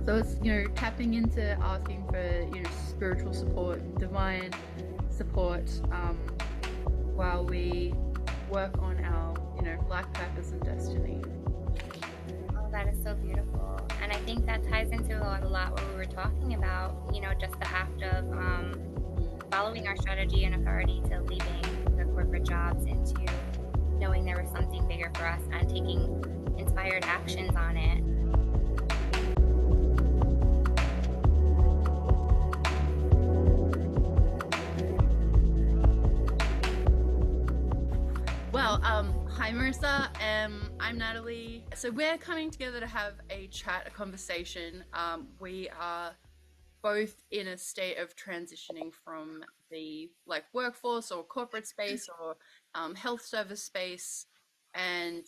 So it's, tapping into asking for, spiritual support, divine support, while we work on our, life purpose and destiny. Oh, that is so beautiful. And I think that ties into a lot what we were talking about, just the act of following our strategy and authority to leaving the corporate jobs into knowing there was something bigger for us and taking inspired actions on it. Well, hi Marissa. I'm Natalie. So we're coming together to have a chat, a conversation. We are both in a state of transitioning from the workforce or corporate space or health service space, and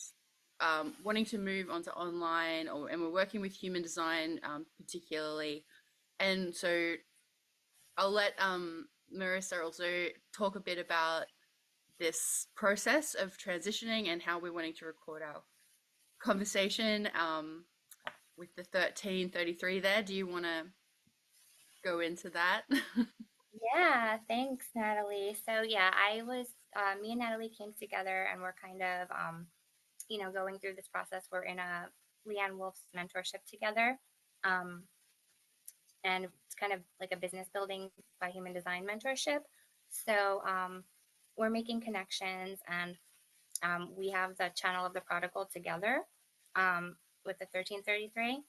wanting to move onto online, and we're working with human design particularly. And so I'll let Marissa also talk a bit about this process of transitioning and how we're wanting to record our conversation with the 1333 there. Do you want to go into that? Yeah, thanks, Natalie. So yeah, me and Natalie came together and we're kind of, going through this process. We're in a Leanne Wolf's mentorship together. Um, and it's kind of like a business building by human design mentorship. So we're making connections, and we have the channel of the prodigal together with the 1333.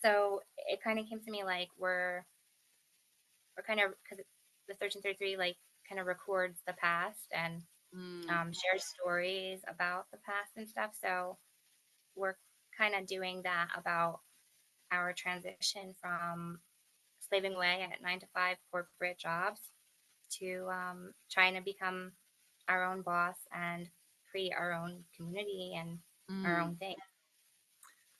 So it kind of came to me like we're kind of, because the 1333 like kind of records the past and Mm, shares stories about the past and stuff. So we're kind of doing that about our transition from slaving away at 9 to 5 corporate jobs to trying to become our own boss and create our own community and our mm. own thing.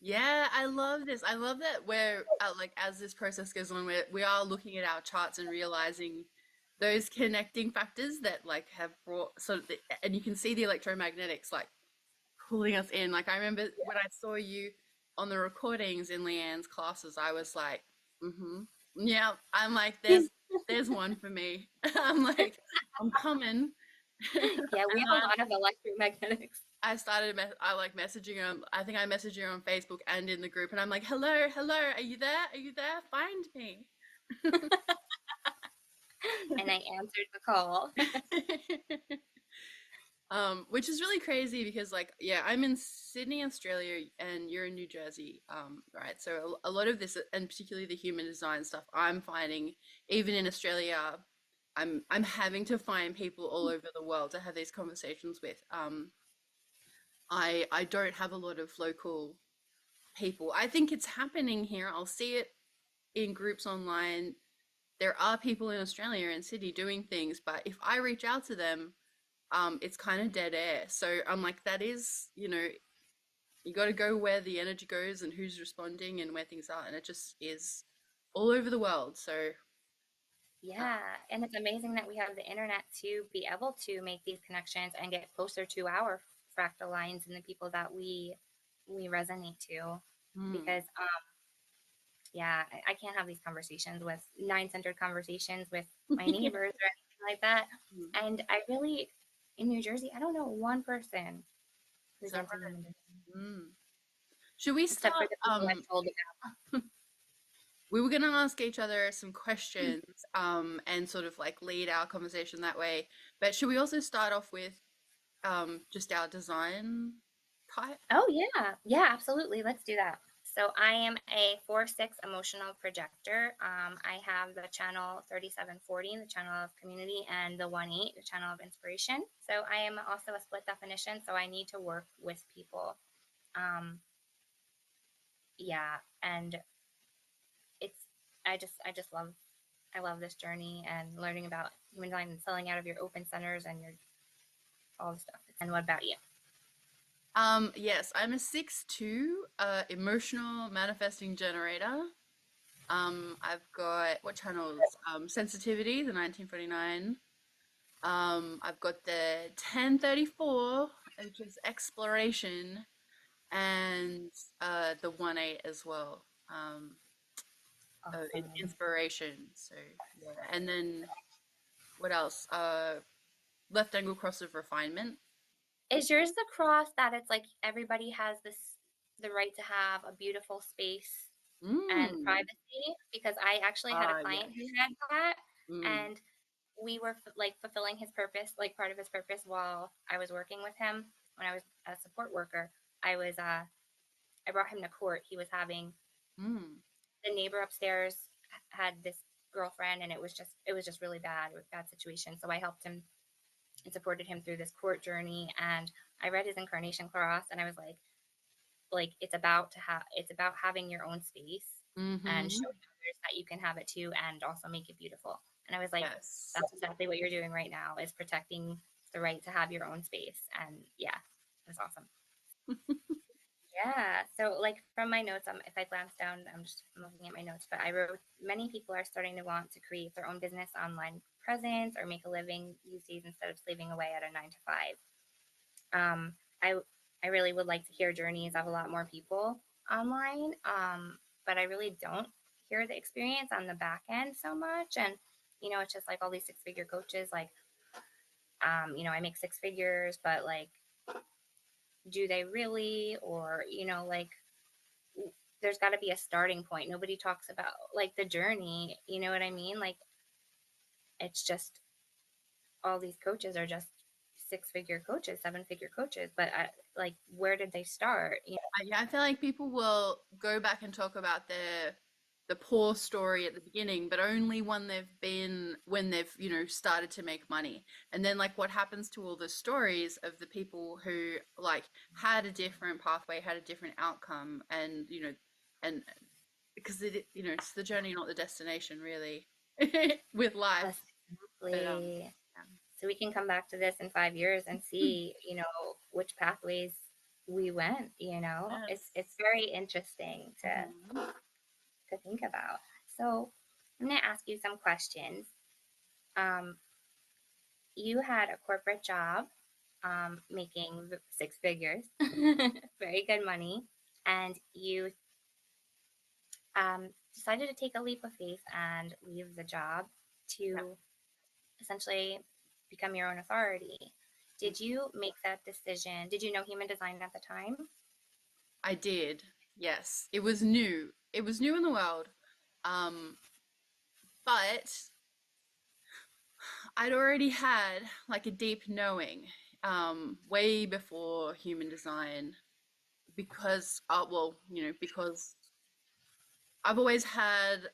Yeah, I love this. I love that we're as this process goes on, we are looking at our charts and realizing those connecting factors that have brought and you can see the electromagnetics pulling us in. Like I remember when I saw you on the recordings in Leanne's classes, I was like, mm-hmm. Yeah, I'm like, there's one for me. I'm like, I'm coming. Yeah, we And have a lot of electromagnetics. I like messaging her. I think I messaged her on Facebook and in the group, and I'm like, hello, hello, are you there? Are you there? Find me. And I answered the call. Which is really crazy because yeah, I'm in Sydney, Australia, and you're in New Jersey, right? So a lot of this, and particularly the human design stuff, I'm finding even in Australia, I'm having to find people all over the world to have these conversations with. I don't have a lot of local people. I think it's happening here. I'll see it in groups online. There are people in Australia and Sydney doing things, but if I reach out to them, it's kind of dead air. So I'm like, that is, you got to go where the energy goes and who's responding and where things are, and it just is all over the world. So, uh, Yeah, and it's amazing that we have the internet to be able to make these connections and get closer to our fractal lines and the people that we resonate to. mm, Because yeah, I can't have these conversations with nine-centered conversations with my neighbors or anything like that. mm. And I really, in New Jersey, I don't know one person Is who's that into human design, right? Mm. Should we except for start? the people I've told about. We were going to ask each other some questions, and sort of lead our conversation that way. But should we also start off with just our design type? Oh yeah, yeah, absolutely. Let's do that. So I am a 4/6 emotional projector. I have the channel 3740, the channel of community, and the 1/8, the channel of inspiration. So I am also a split definition, so I need to work with people. Um, yeah, and it's I just love this journey and learning about human design and selling out of your open centers and your all the stuff. And what about you? Yes, I'm a 6/2 emotional manifesting generator. I've got what channels? Sensitivity, the 1949. I've got the 1034, which is exploration, and the 1/8 as well. Awesome. inspiration. So yeah, and then what else? Left angle cross of refinement. Is yours the cross that it's like everybody has the right to have a beautiful space and Mm. privacy? Because I actually had a Ah, client who yes. had that, Mm. and we were like fulfilling his purpose, like part of his purpose while I was working with him when I was a support worker. I brought him to court. He was having Mm. the neighbor upstairs had this girlfriend, and it was just really bad, with bad situation. So I helped him and supported him through this court journey. And I read his incarnation cross, and I was like it's about having your own space and Mm-hmm. showing others that you can have it too, and also make it beautiful. And I was like, Yes. that's exactly what you're doing right now, is protecting the right to have your own space. And yeah, that's awesome. Yeah. So, like from my notes, if I glance down, I'm looking at my notes, but I wrote many people are starting to want to create their own business online presence or make a living these days instead of slaving away at a 9 to 5. Um, I I really would like to hear journeys of a lot more people online, but I really don't hear the experience on the back end so much. And it's just like all these six-figure coaches, like I make six figures, but like, do they really? Or like, there's got to be a starting point. Nobody talks about like the journey. You know what I mean? Like, it's just all these coaches are just six-figure coaches, seven-figure coaches, but like, where did they start? Yeah, I feel like people will go back and talk about the poor story at the beginning, but only when they've, started to make money. And then like what happens to all the stories of the people who like had a different pathway, had a different outcome, and and because it's the journey, not the destination, really, with life. Yes, But exactly. So we can come back to this in 5 years and see, which pathways we went. It's yes. it's very interesting to Mhm. to think about. So I'm gonna ask you some questions. Um, you had a corporate job, making six figures, very good money, and you decided to take a leap of faith and leave the job Yeah. to essentially become your own authority. Did you make that decision? Did you know human design at the time? I did. Yes. It was new. It was new in the world. Um, but I'd already had like a deep knowing, way before human design because, because I've always had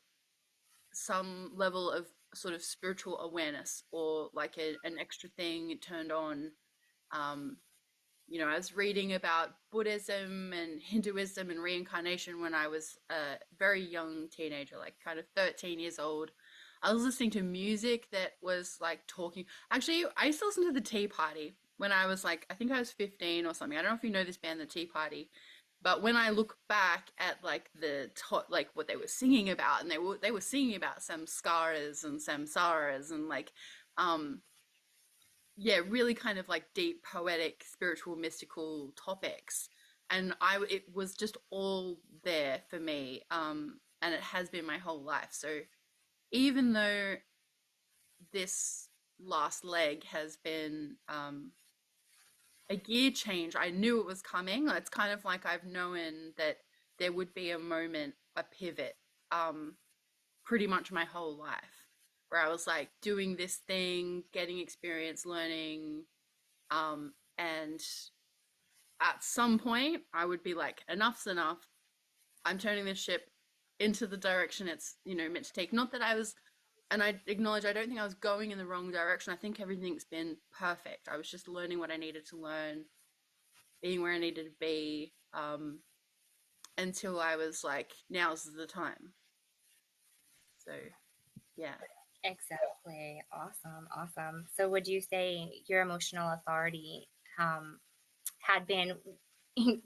some level of sort of spiritual awareness or like an extra thing turned on. Um, I was reading about Buddhism and Hinduism and reincarnation when I was a very young teenager, like kind of 13 years old. I was listening to music that was like talking. Actually, I used to listen to the Tea Party when I was like, I think I was 15 or something. I don't know if you know this band, the Tea Party, but when I look back at like like what they were singing about, and they were singing about samskaras and samsaras and like um yeah, really kind of like deep, poetic, spiritual, mystical topics. And it was just all there for me. And it has been my whole life. So even though this last leg has been a gear change, I knew it was coming. It's kind of like I've known that there would be a moment, a pivot, um, pretty much my whole life, where I was like doing this thing, getting experience, learning, and at some point I would be like, enough's enough. I'm turning this ship into the direction it's, meant to take. Not that I was, and I acknowledge I don't think I was going in the wrong direction. I think everything's been perfect. I was just learning what I needed to learn, being where I needed to be, until I was like, now's the time. So yeah. Exactly. Awesome. Awesome. So would you say your emotional authority um, had been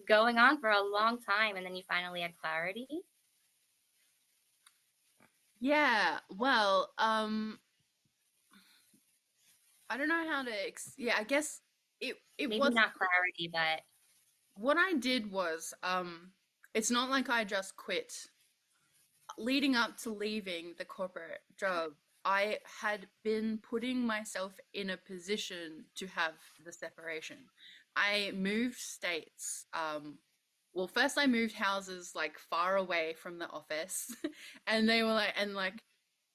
going on for a long time, and then you finally had clarity? Yeah, well, I don't know how to yeah, I guess it Maybe was not clarity, but what I did was it's not like I just quit. leading up to leaving the corporate job, I had been putting myself in a position to have the separation. I moved states. Well, first I moved houses like far away from the office, and they were like, and like,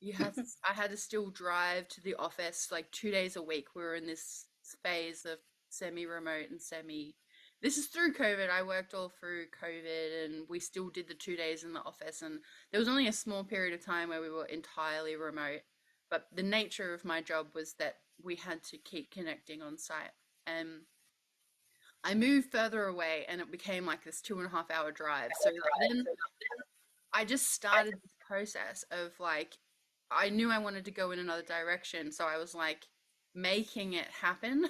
I had to still drive to the office like 2 days a week. We were in this phase of semi-remote and semi. This is through COVID. I worked all through COVID, and we still did the 2 days in the office, and there was only a small period of time where we were entirely remote. But the nature of my job was that we had to keep connecting on site. And I moved further away, and it became like this 2.5 hour drive. So then I just started this process of like, I knew I wanted to go in another direction. So I was like making it happen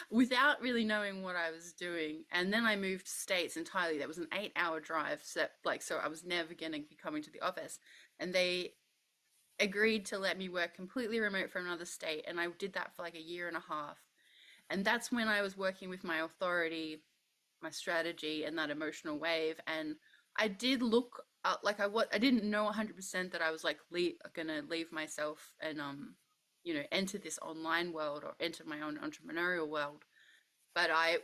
without really knowing what I was doing. And then I moved states entirely. That was an 8 hour drive. So, like, so I was never going to be coming to the office. And they agreed to let me work completely remote from another state. And I did that for like a year and a half. And that's when I was working with my authority, my strategy, and that emotional wave. And I did look like I didn't know 100% that I was like gonna leave myself and enter this online world or enter my own entrepreneurial world. But I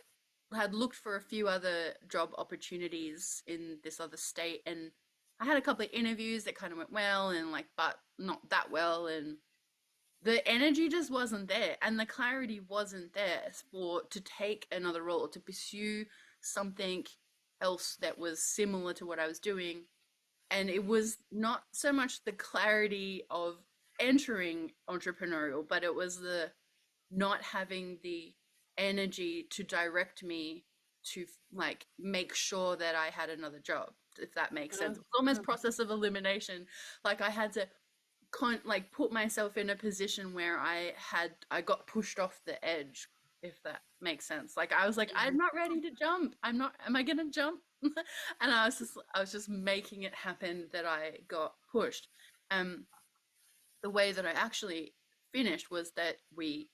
had looked for a few other job opportunities in this other state, and I had a couple of interviews that kind of went well and like, but not that well, and the energy just wasn't there and the clarity wasn't there for to take another role, to pursue something else that was similar to what I was doing. And it was not so much the clarity of entering entrepreneurial, but it was the not having the energy to direct me to like make sure that I had another job, if that makes sense. It's almost process of elimination. Like I had to like put myself in a position where I got pushed off the edge, if that makes sense. Like I was like, I'm not ready to jump. I'm not, am I gonna jump? And I was just making it happen that I got pushed. The way that I actually finished was that we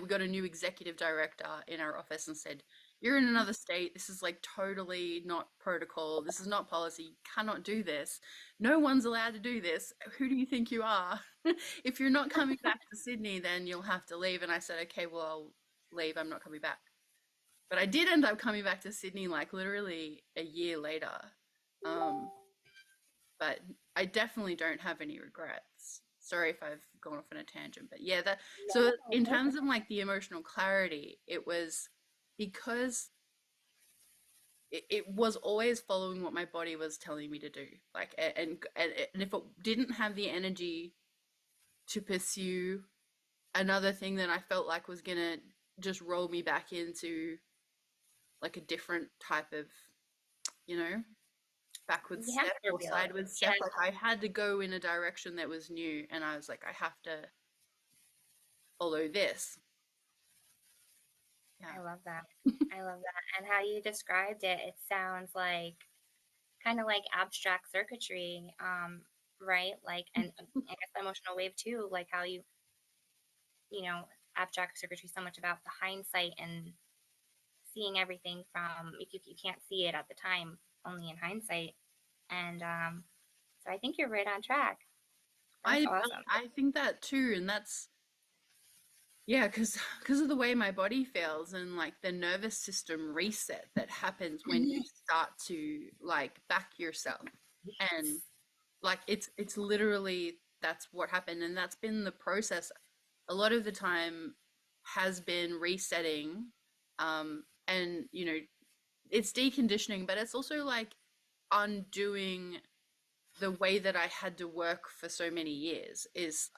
got a new executive director in our office and said, you're in another state. This is like totally not protocol. This is not policy. You cannot do this. No one's allowed to do this. Who do you think you are? If you're not coming back to Sydney, then you'll have to leave. And I said, okay, well, I'll leave. I'm not coming back. But I did end up coming back to Sydney like literally a year later. Um, but I definitely don't have any regrets. Sorry if I've gone off on a tangent, but yeah, that so in terms of like the emotional clarity, it was because it was always following what my body was telling me to do. Like and if it didn't have the energy to pursue another thing that I felt like was gonna just roll me back into like a different type of, you know, backwards You have step to or realize. sideways step. Like I had to go in a direction that was new, and I was like, I have to follow this. I Yeah. love that. I love that. And how you described it, it sounds like kind of like abstract circuitry, right? Like, and I guess emotional wave too, like how you know, abstract circuitry so much about the hindsight and seeing everything from, if you can't see it at the time, only in hindsight. And so I think you're right on track. That's I awesome. I think that too, and that's yeah, because of the way my body feels and like the nervous system reset that happens when you start to like back yourself, and like it's literally that's what happened, and that's been the process a lot of the time has been resetting, and it's deconditioning, but it's also like undoing the way that I had to work for so many years is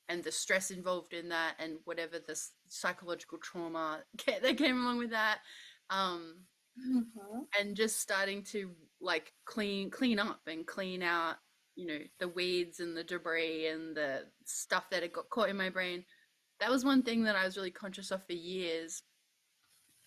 and the stress involved in that and whatever the psychological trauma that came along with that, um Mhm. and just starting to like clean up and clean out, the weeds and the debris and the stuff that had got caught in my brain. That was one thing that I was really conscious of for years,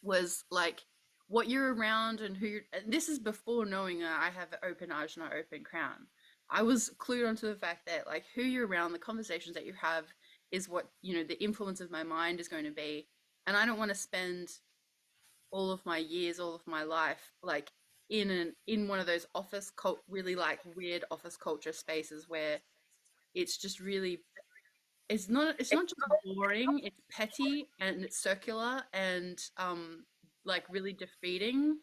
was like what you're around and who you're, and this is before knowing I have open ajna, open crown. I was clued onto the fact that like who you're around, the conversations that you have is what, the influence of my mind is going to be. And I don't want to spend all of my years, all of my life, like in one of those really like weird office culture spaces where it's just really it's not just boring, it's petty and it's circular and like really defeating.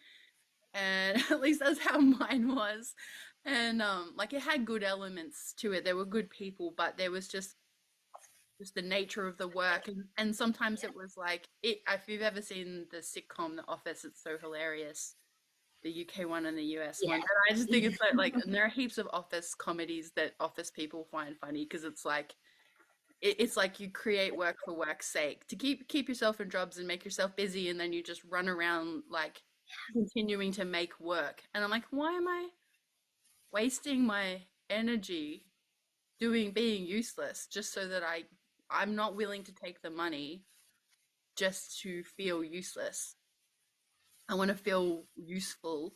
And at least that's how mine was. And like it had good elements to it. There were good people, but there was just the nature of the work, and sometimes it was like it if you've ever seen the sitcom The Office, it's so hilarious, the UK one and the US one. Yeah. And I just think it's like and there are heaps of office comedies that office people find funny because it's like it's like you create work for work's sake to keep yourself in jobs and make yourself busy, and then you just run around like continuing to make work. And I'm like, why am I wasting my energy being useless just so that I'm not willing to take the money just to feel useless. I want to feel useful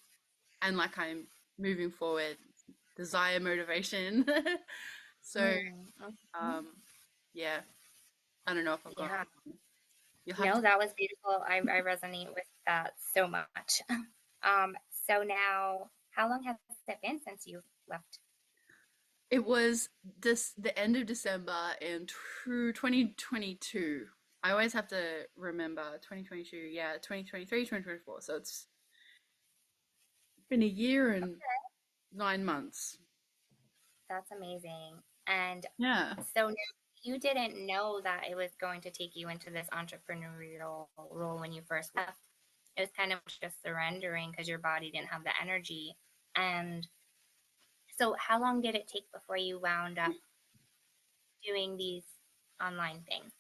and like I'm moving forward, desire motivation. So Mhm. um yeah, I don't know if I've gone. Yeah. You'll have to. No, that was beautiful. I resonate with that so much. So now, how long has it been since you left? It was the end of December in 2022. I always have to remember 2022, yeah, 2023, 2024. So it's been a year and 9 months. That's amazing. And Yeah. so now you didn't know that it was going to take you into this entrepreneurial role when you first left. It was kind of just surrendering because your body didn't have the energy. And so, how long did it take before you wound up doing these online things?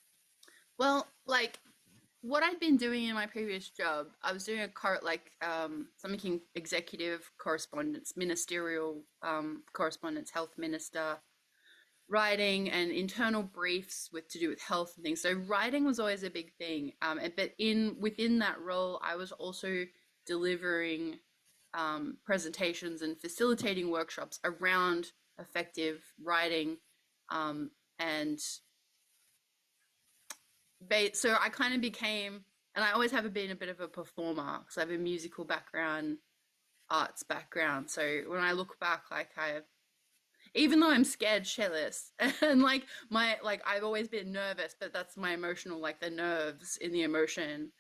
Well, like what I'd been doing in my previous job, I was doing something executive correspondence, ministerial correspondence, health minister, writing and internal briefs with to do with health and things. So writing was always a big thing. But in within that role, I was also delivering presentations and facilitating workshops around effective writing, and so I kind of became, and I always have been a bit of a performer because I have a musical background, arts background. So when I look back, like even though I'm scared shitless and like I've always been nervous, but that's my emotional, like the nerves in the emotion.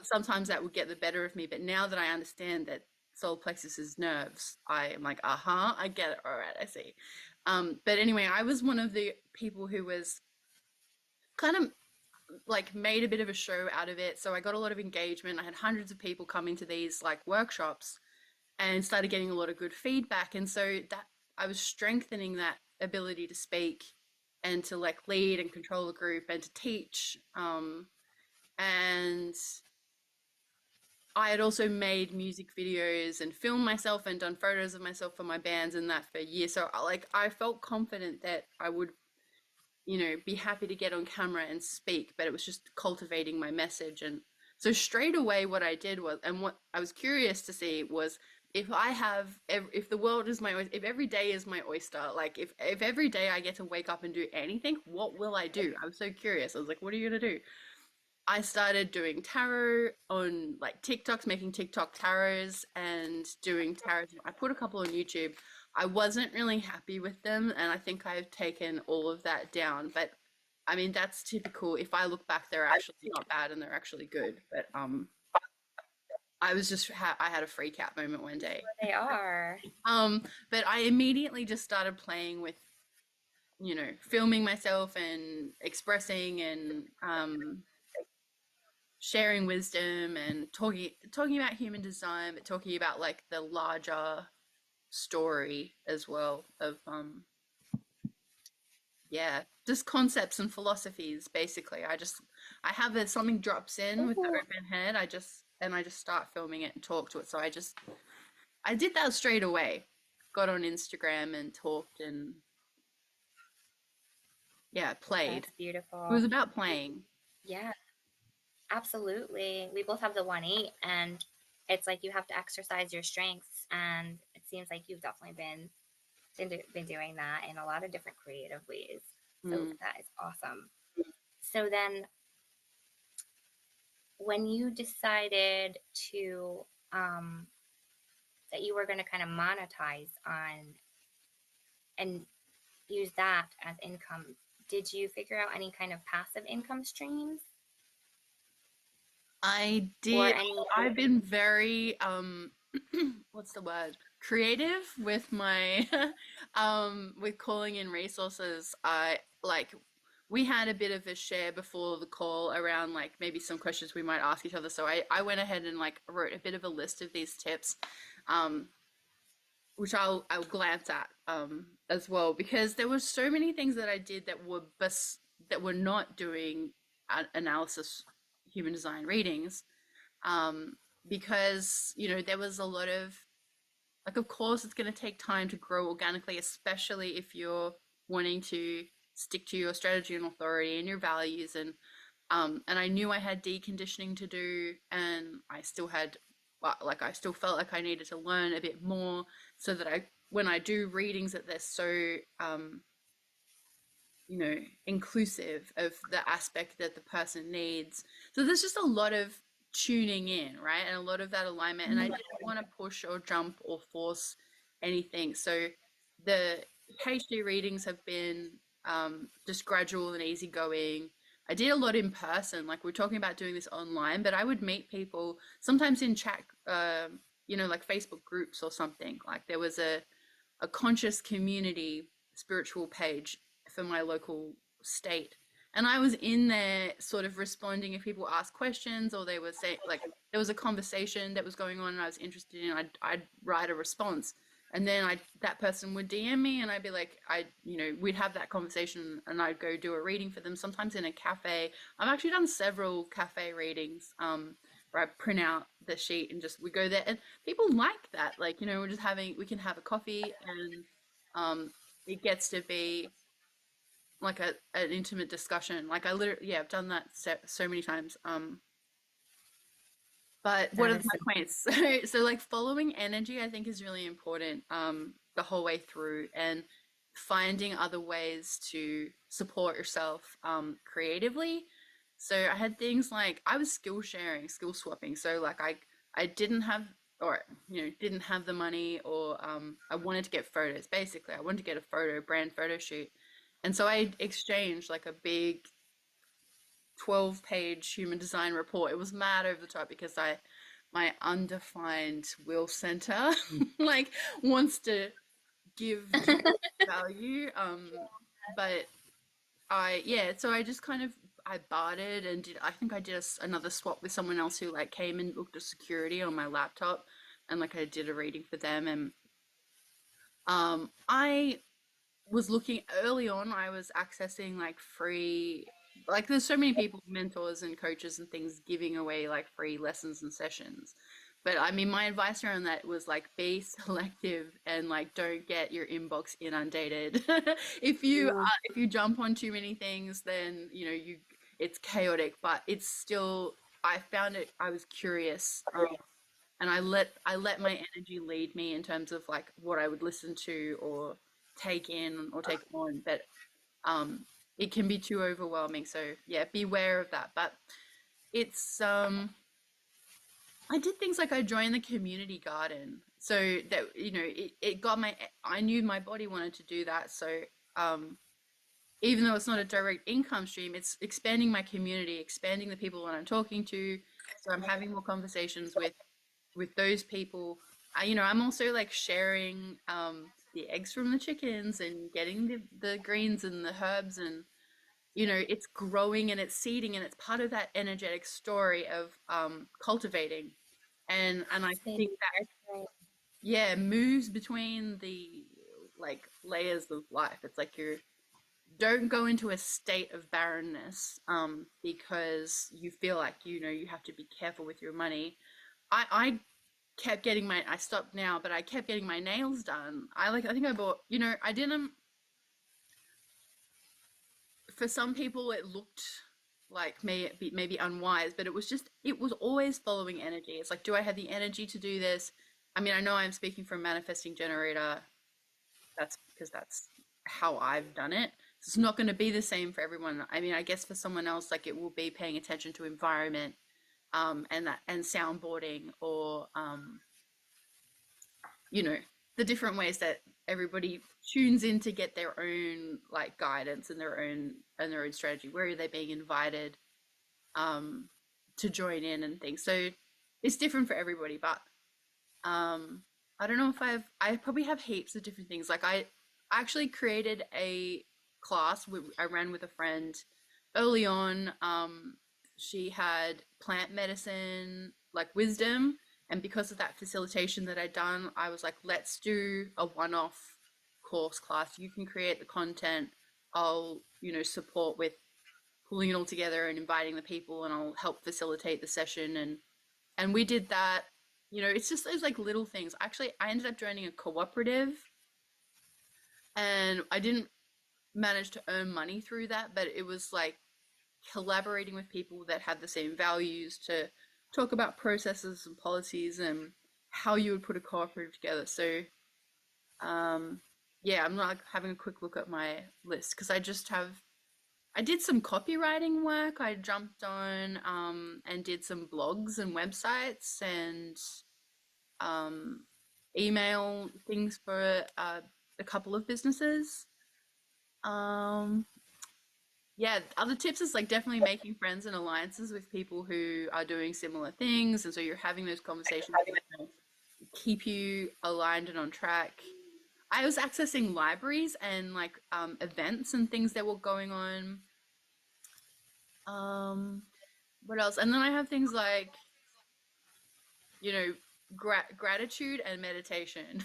Sometimes that would get the better of me, but now that I understand that solar plexus is nerves, I am like, uh-huh, I get it. All right, I see. But anyway, I was one of the people who was kind of like made a bit of a show out of it. So I got a lot of engagement. I had hundreds of people coming to these like workshops and started getting a lot of good feedback. And so that I was strengthening that ability to speak and to like lead and control a group and to teach. And I had also made music videos and filmed myself and done photos of myself for my bands and that for years. So like I felt confident that I would, be happy to get on camera and speak, but it was just cultivating my message. And so straight away, what I did was, and what I was curious to see was if the world is if every day is my oyster, like if every day I get to wake up and do anything, what will I do? I was so curious. I was like, what are you gonna do? I started doing tarot on like TikToks, making TikTok tarots and doing tarots. I put a couple on YouTube. I wasn't really happy with them, and I think I've taken all of that down. But I mean, that's typical. If I look back, they're actually not bad and they're actually good. But I was just I had a freak out moment one day. They are. But I immediately just started playing with, filming myself and expressing and sharing wisdom and talking about human design, but talking about like the larger story as well of yeah, just concepts and philosophies basically. I have something drops in with the Ooh, open head. I just start filming it and talk to it. So I did that straight away. Got on Instagram and talked and yeah, played. that's It was beautiful. about playing. Yeah, absolutely. We both have the 1-8, and it's like you have to exercise your strengths. And it seems like you've definitely been doing that in a lot of different creative ways. So Mm. that is awesome. So then, when you decided to um, that you were going to kind of monetize on and use that as income. Did you figure out any kind of passive income streams I or did. any? I've been very what's the word? Creative with my with calling in resources. I like we had a bit of a share before the call around like maybe some questions we might ask each other. So I went ahead and like wrote a bit of a list of these tips, um, which I'll glance at as well because there were so many things that I did that were not doing analysis human design readings, um, because there was a lot of like, of course, it's going to take time to grow organically, especially if you're wanting to stick to your strategy and authority and your values. And I knew I had deconditioning to do, and I still had, like, I still felt like I needed to learn a bit more so that when I do readings, that they're so, inclusive of the aspect that the person needs. So there's just a lot of tuning in, right? And a lot of that alignment. And I didn't want to push or jump or force anything. So the HD readings have been just gradual and easygoing. I did a lot in person. Like we're talking about doing this online, but I would meet people sometimes in chat, like Facebook groups or something. Like there was a conscious community spiritual page for my local state. And I was in there sort of responding if people asked questions or they were saying, like, there was a conversation that was going on and I was interested in, I'd write a response. And then that person would DM me and I'd be like, we'd have that conversation and I'd go do a reading for them, sometimes in a cafe. I've actually done several cafe readings, where I print out the sheet and just we go there and people like that. Like, we can have a coffee and it gets to be like an intimate discussion. Like I literally, yeah, I've done that so many times. But what That are is my points? So like following energy, I think is really important the whole way through, and finding other ways to support yourself creatively. So I had things like I was skill sharing, skill swapping. So like I didn't have or didn't have the money or I wanted to get photos. Basically, I wanted to get a brand photo shoot. And so I exchanged like a big 12-page human design report. It was mad over the top because my undefined will center like wants to give value. But so I just kind of I bartered and I think I did another swap with someone else who like came and looked at security on my laptop, and like I did a reading for them. And I was looking early on, I was accessing like free, like there's so many people, mentors and coaches and things giving away like free lessons and sessions. But I mean, my advice around that was like be selective and like don't get your inbox inundated. If you jump on too many things, then it's chaotic. But it's still, I found it. I was curious, and I let my energy lead me in terms of like what I would listen to or take in or take on. But um it can be too overwhelming, so yeah, beware of that. But it's I did things like I joined the community garden, so that it got I knew my body wanted to do that. So um even though it's not a direct income stream, it's expanding my community, expanding the people that I'm talking to. So I'm having more conversations with those people. I'm also like sharing the eggs from the chickens and getting the greens and the herbs, and it's growing and it's seeding and it's part of that energetic story of cultivating. And I same think that, here. Right. yeah, moves between the like layers of life. It's like you don't go into a state of barrenness because you feel like you have to be careful with your money. I kept getting I stopped now, but I kept getting my nails done. I think I bought, I didn't, for some people it looked like maybe unwise, but it was always following energy. It's like, do I have the energy to do this? I mean, I know I'm speaking from manifesting generator. That's because that's how I've done it. So it's not going to be the same for everyone. I mean, I guess for someone else, like it will be paying attention to environment, and soundboarding, or you know, the different ways that everybody tunes in to get their own like guidance and their own strategy. Where are they being invited um, to join in and things? So it's different for everybody, but um, I don't know if I probably have heaps of different things. Like I actually created a class I ran with a friend early on. She had plant medicine, like wisdom, and because of that facilitation that I'd done, I was like, let's do a one-off course class. You can create the content. I'll, support with pulling it all together and inviting the people, and I'll help facilitate the session. And we did that. It's just those like little things. Actually, I ended up joining a cooperative, and I didn't manage to earn money through that, but it was like collaborating with people that had the same values to talk about processes and policies and how you would put a cooperative together. So, um, yeah, I'm not having a quick look at my list because I did some copywriting work. I jumped on and did some blogs and websites and um, email things for a couple of businesses. Um, yeah, other tips is like definitely making friends and alliances with people who are doing similar things, and so you're having those conversations that keep you aligned and on track. I was accessing libraries and like events and things that were going on. Um, what else? And then I have things like you know gratitude and meditation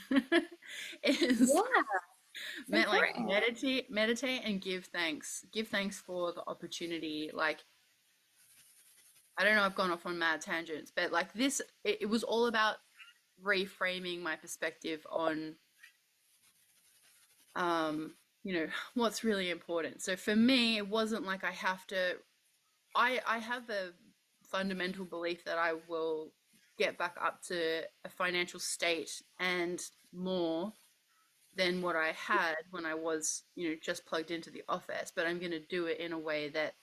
is Yeah, it's meant like important. meditate and give thanks for the opportunity. Like I don't know, I've gone off on mad tangents, but like it was all about reframing my perspective on um what's really important. So for me it wasn't like I have to I have a fundamental belief that I will get back up to a financial state and more than what I had when I was, just plugged into the office, but I'm going to do it in a way that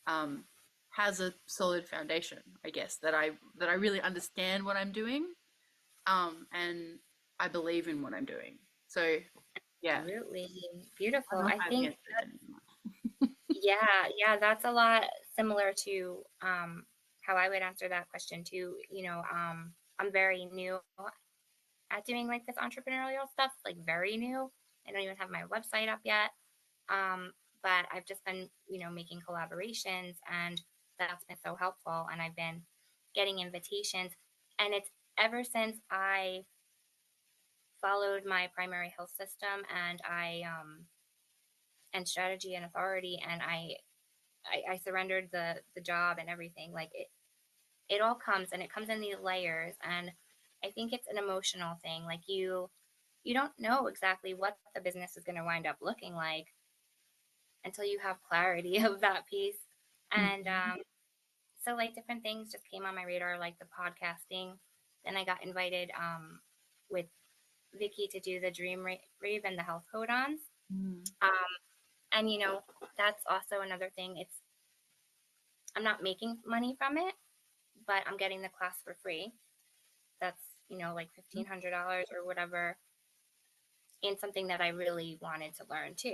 um, has a solid foundation, I guess, that I really understand what I'm doing, and I believe in what I'm doing. So yeah, Absolutely. I Beautiful. don't know if I I've think, answered any much. yeah, yeah, that's a lot similar to how I would answer that question too. I'm very new at doing like this entrepreneurial stuff, like very new. I don't even have my website up yet. Um, but I've just been, making collaborations, and that's been so helpful. And I've been getting invitations, and it's ever since I followed my primary health system and and strategy and authority, and I surrendered the job and everything. Like it all comes, and it comes in these layers. And I think it's an emotional thing. Like you don't know exactly what the business is going to wind up looking like until you have clarity of that piece. And Mhm. so like different things just came on my radar, like the podcasting. Then I got invited with Vicky to do the Rave and the health codons. Mm. Um, and that's also another thing. I'm not making money from it, but I'm getting the class for free. That's like $1,500 or whatever, in something that I really wanted to learn too.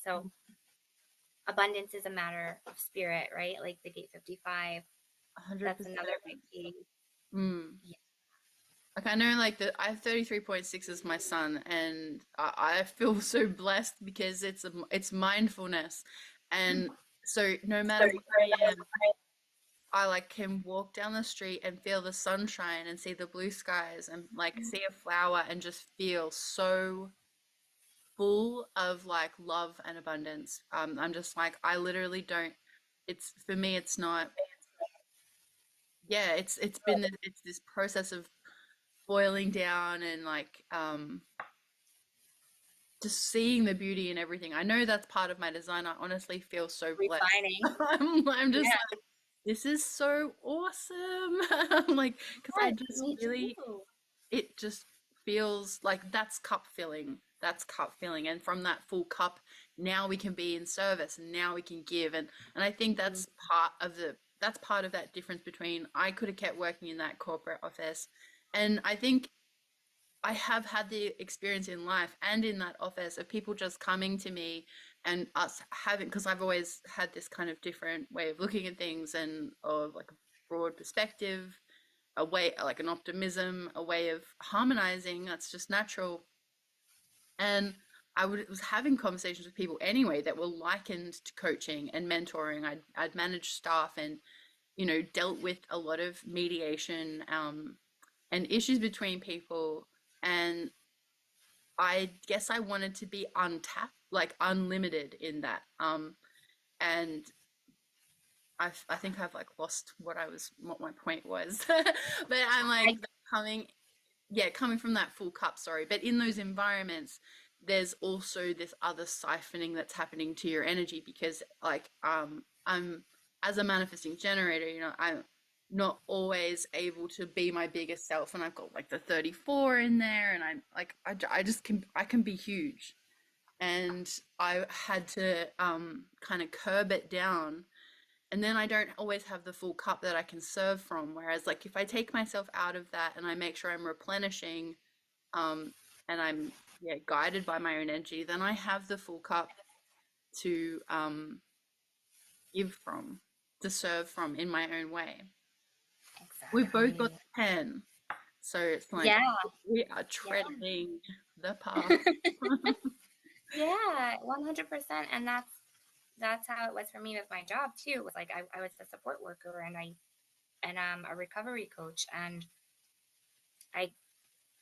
So abundance is a matter of spirit, right? Like the Gate 55. That's 100%. another big key. Mm. Yeah. Like I know like I have 33.6 as my son, and I feel so blessed because it's mindfulness. And so no matter where I am, I like can walk down the street and feel the sunshine and see the blue skies and like see a flower and just feel so full of like love and abundance. I'm just like I literally don't. It's for me. It's not. Yeah, it's this process of boiling down and like just seeing the beauty in everything. I know that's part of my design. I honestly feel so blessed. Refining. I'm just Yeah. like, this is so awesome. I'm like, because I Yes, just me really, too. it just feels like that's cup filling. That's cup filling. And from that full cup, now we can be in service and now we can give. And I think Mhm. that's part of that difference between I could have kept working in that corporate office. And I think I have had the experience in life and in that office of people just coming to me and us having, because I've always had this kind of different way of looking at things and of like a broad perspective, a way like an optimism, a way of harmonizing that's just natural. And was having conversations with people anyway that were likened to coaching and mentoring. I'd managed staff and, dealt with a lot of mediation and issues between people. And I guess I wanted to be untapped, like unlimited in that. And I think I've like lost what my point was, but I'm like I coming, yeah, coming from that full cup, sorry. But in those environments, there's also this other siphoning that's happening to your energy because like, I'm as a manifesting generator, I'm not always able to be my biggest self, and I've got like the 34 in there, and I'm like, I just I can be huge, and I had to kind of curb it down, and then I don't always have the full cup that I can serve from. Whereas, like, if I take myself out of that and I make sure I'm replenishing, um, and I'm, yeah, guided by my own energy, then I have the full cup to give from, to serve from in my own way. We've both got exactly. the pen, so it's like Yeah, we are yeah, treading the path. yeah, 100%. And that's how it was for me with my job too. It was like I was a support worker and a recovery coach, and I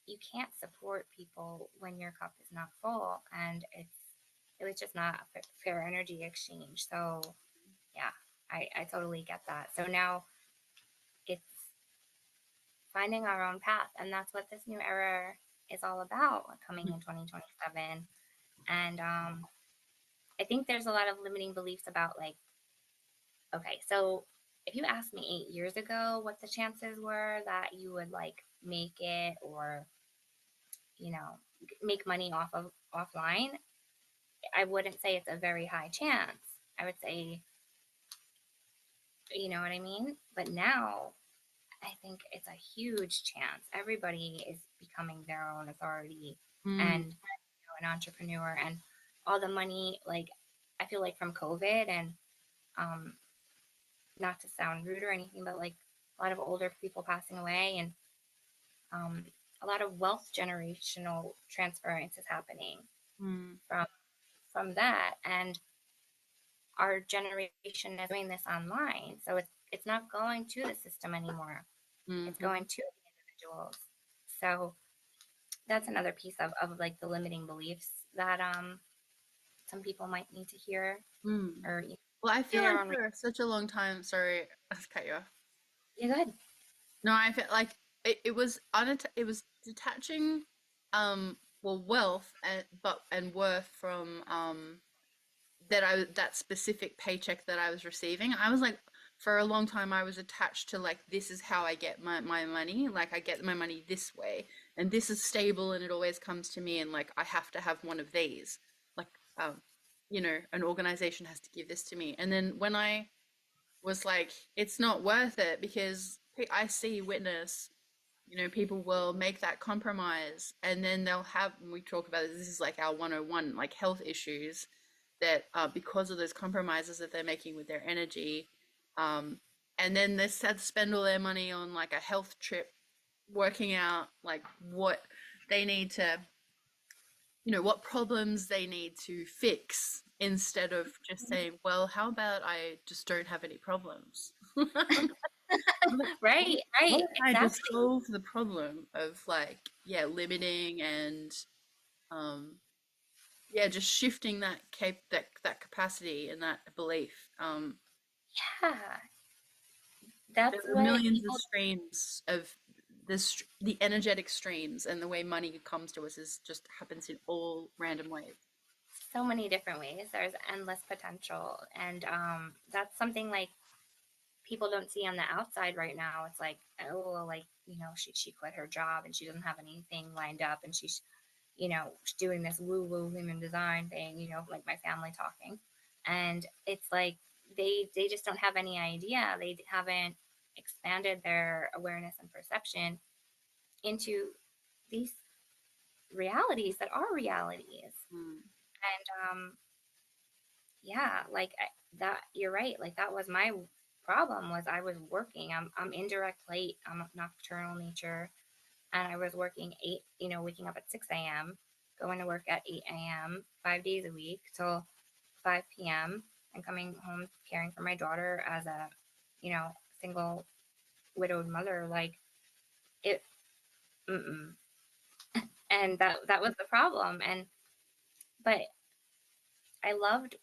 you can't support people when your cup is not full, and it was just not a fair energy exchange. So yeah, I totally get that. So now it's finding our own path, and that's what this new era is all about, coming in 2027. And I think there's a lot of limiting beliefs about, like, okay, so if you asked me 8 years ago what the chances were that you would like make it, or you know make money off of offline, I wouldn't say it's a very high chance. I would say, you know what I mean? But now I think it's a huge chance. Everybody is becoming their own authority and, Mm, an entrepreneur, and all the money, like, I feel like from COVID and, um, not to sound rude or anything, but like a lot of older people passing away, and um, a lot of wealth generational transference is happening mm, from that. And our generation is doing this online, so it's not going to the system anymore. It's going mhm, to the individuals. So that's another piece of like the limiting beliefs that some people might need to hear, mm. or Well, I do feel their like own. for such a long time, sorry, I cut you off. You good? No, I felt like it was detaching, well, wealth and worth from that specific paycheck that I was receiving. I was like, for a long time, I was attached to like, this is how I get my money. Like, I get my money this way, and this is stable, and it always comes to me, and like, I have to have one of these. Like, an organization has to give this to me. And then when I was like, it's not worth it because I see, witness, people will make that compromise, and then they'll have, and we talk about this is like our 101, like health issues that because of those compromises that they're making with their energy. Um, and then they had to spend all their money on like a health trip, working out like what they need to, what problems they need to fix instead of just saying, well, how about I just don't have any problems? Right, What right, if I just exactly. solve the problem of like, yeah, limiting and um yeah, just shifting that capacity and that belief. Yeah, There that's are what millions of people. streams of the energetic streams, and the way money comes to us is just happens in all random ways. So many different ways. There's endless potential, and that's something like people don't see on the outside right now. It's like, oh, well, like, she quit her job and she doesn't have anything lined up, and she's doing this woo woo human design thing. Like my family talking, and it's like they just don't have any idea. They haven't expanded their awareness and perception into these. realities that are realities. Mm. And yeah, like that, you're right. Like that was my problem, was I was working. I'm indirect late. I'm a nocturnal nature, and I was working eight, waking up at 6 a.m., going to work at 8 a.m., 5 days a week till 5 p.m., and coming home caring for my daughter as a, single widowed mother. Like it, mm-mm. And that was the problem. And but I loved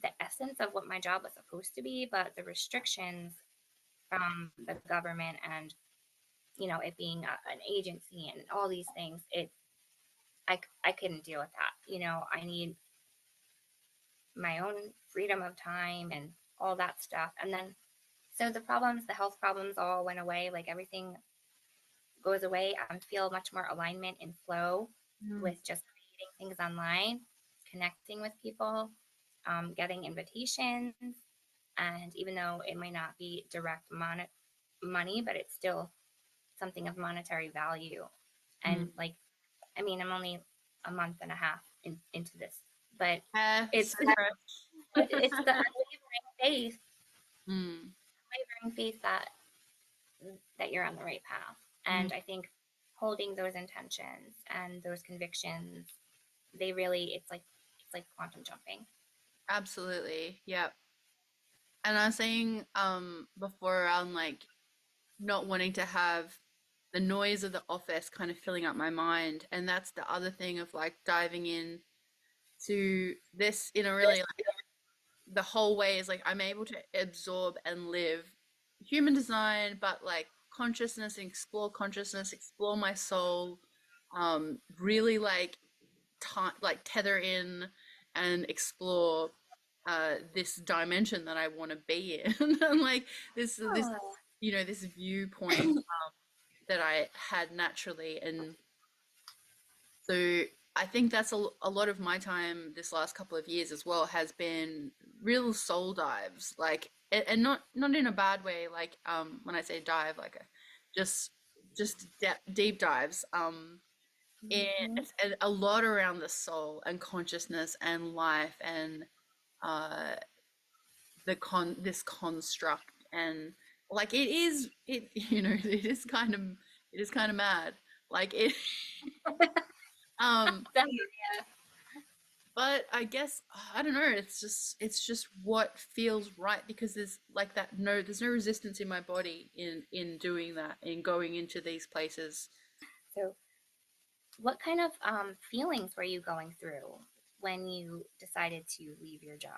the essence of what my job was supposed to be, but the restrictions from the government and it being an agency and all these things, I couldn't deal with that. I need my own freedom of time and all that stuff. And then so the health problems all went away. Like everything goes away. I feel much more alignment and flow Mm. with just creating things online, connecting with people, getting invitations. And even though it might not be direct money, but it's still something of monetary value. Mm. And like, I mean, I'm only a month and a half into this, but So it's fresh. it's the faith, Mm. unwavering faith that you're on the right path. Mm. And I think holding those intentions and those convictions, they really, it's like quantum jumping. Absolutely. Yep. And I was saying before around like not wanting to have the noise of the office kind of filling up my mind. And that's the other thing of like diving in to this in a really like the whole way is like I'm able to absorb and live human design, but like consciousness, explore my soul, really like like tether in and explore this dimension that I want to be in, and like this Oh, this viewpoint that I had naturally, and so I think that's a lot of my time this last couple of years as well has been real soul dives, like and not in a bad way, like when I say dive, like just deep dives in mhm. a lot around the soul and consciousness and life and uh the this construct, and like it it is kind of mad, like it um Yeah. but I guess I don't know. It's just what feels right because there's no resistance in my body in doing that, in going into these places. So, what kind of feelings were you going through when you decided to leave your job?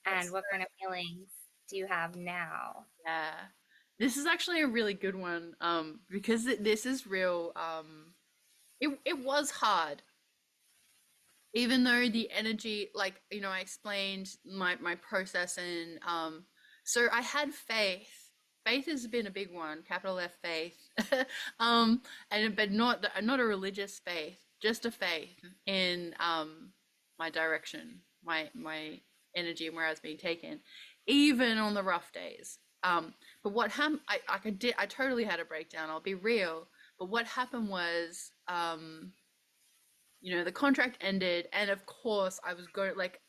And That's what kind of feelings do you have now? yeah. This is actually a really good one because this is real. It was hard, even though the energy, like I explained my process, and so I had faith has been a big one, capital F faith. And but not a religious faith, just a faith in my direction, my energy and where I was being taken, even on the rough days. But what happened, I totally had a breakdown, I'll be real. But what happened was the contract ended, and of course I was going like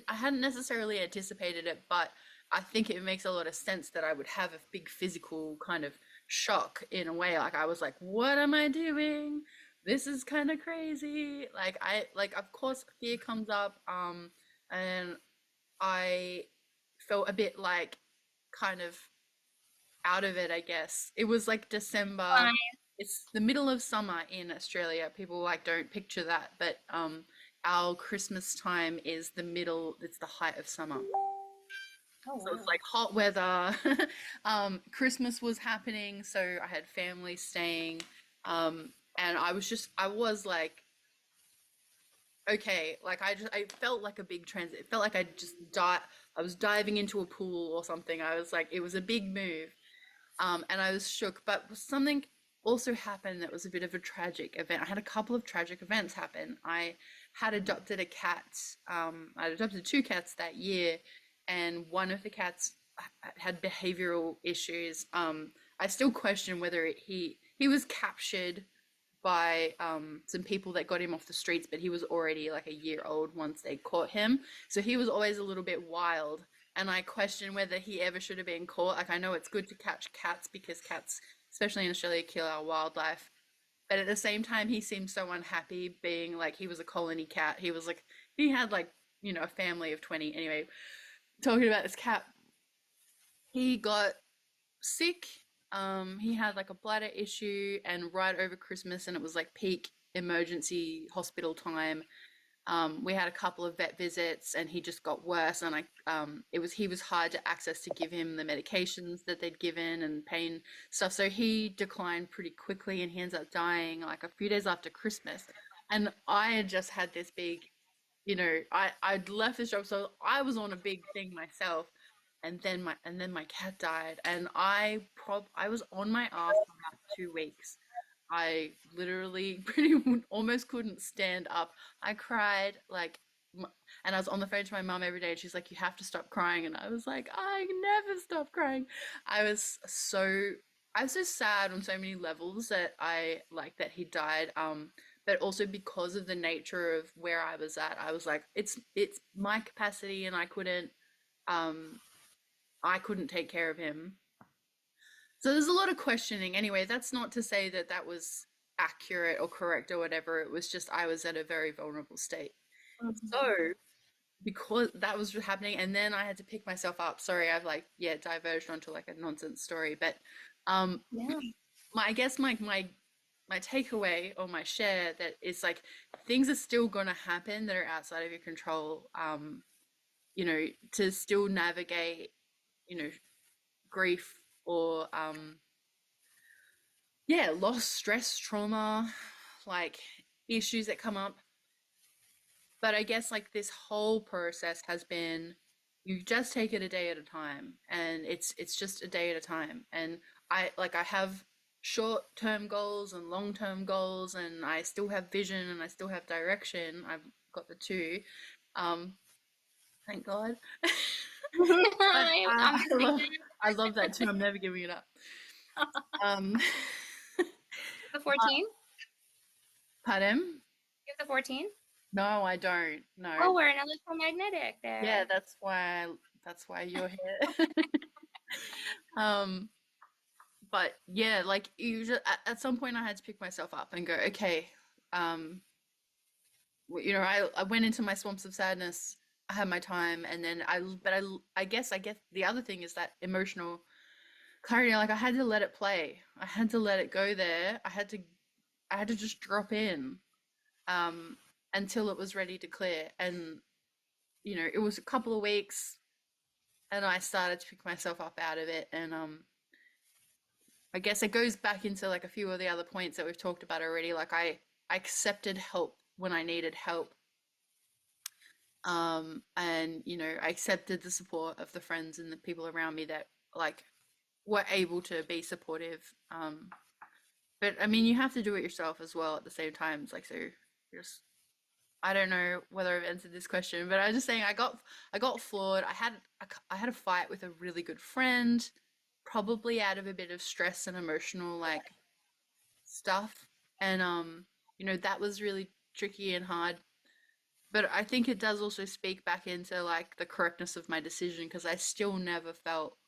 I hadn't necessarily anticipated it, but I think it makes a lot of sense that I would have a big physical kind of shock in a way. Like I was like, what am I doing? This is kind of crazy. Like of course fear comes up, and I felt a bit like kind of out of it, I guess. It was like December. Fine. It's the middle of summer in Australia. People like don't picture that, but our Christmas time is it's the height of summer. Oh, So it's wow. like hot weather. Christmas was happening, so I had family staying. And I was like, okay, like I felt like a big transit. It felt like I was diving into a pool or something. I was like, it was a big move. And I was shook. But something also happened that was a bit of a tragic event. I had a couple of tragic events happen. I had adopted a cat. I adopted two cats that year, and one of the cats had behavioral issues. I still question whether he was captured by some people that got him off the streets, but he was already like a year old once they caught him. So he was always a little bit wild. And I question whether he ever should have been caught. Like, I know it's good to catch cats because cats, especially in Australia, kill our wildlife. But at the same time, he seemed so unhappy being like he was a colony cat. He was like, he had like, a family of 20. Anyway, talking about this cat, he got sick. He had like a bladder issue, and right over Christmas, and it was like peak emergency hospital time. We had a couple of vet visits, and he just got worse. And he was hard to access to give him the medications that they'd given and pain stuff. So he declined pretty quickly, and he ends up dying like a few days after Christmas. And I had just had this big, I'd left this job, so I was on a big thing myself, and then my cat died, and I was on my ass for about 2 weeks. I literally almost couldn't stand up. I cried like, and I was on the phone to my mum every day, and she's like, "You have to stop crying," and I was like, "I never stop crying." I was so I was so sad on so many levels that I like that he died. But also because of the nature of where I was at, I was like, it's my capacity, and um I couldn't take care of him. So there's a lot of questioning. Anyway, that's not to say that that was accurate or correct or whatever. It was just I was at a very vulnerable state. Mhm. So because that was happening, and then I had to pick myself up. Sorry, I've like diverged onto like a nonsense story, but um, Yeah. I guess my takeaway or my share that is like things are still gonna happen that are outside of your control. To still navigate, you know, grief or loss, stress, trauma, like issues that come up. But I guess like this whole process has been you just take it a day at a time, and it's just a day at a time. And I have short-term goals and long-term goals, and I still have vision and I still have direction. I've got the two. Um, thank God. But I'm I the love I love that too. I'm never giving it up. Um, the 14. pardon? You have the 14. No, I don't. No. Oh, we're an electromagnetic Yeah, there. that's why you're here. Um, but yeah, like at some point I had to pick myself up and go, okay, um, I went into my swamps of sadness. I had my time, and then I guess the other thing is that emotional clarity. Like I had to let it play. I had to let it go there. I had to just drop in, um, until it was ready to clear. And it was a couple of weeks, and I started to pick myself up out of it. And I guess it goes back into like a few of the other points that we've talked about already. Like I accepted help when I needed help. And I accepted the support of the friends and the people around me that like were able to be supportive. But I mean, you have to do it yourself as well at the same time. It's like, so just I don't know whether I've answered this question, but I was just saying I got flawed. I had a fight with a really good friend, probably out of a bit of stress and emotional like stuff. And that was really tricky and hard. But I think it does also speak back into like the correctness of my decision, because I still never felt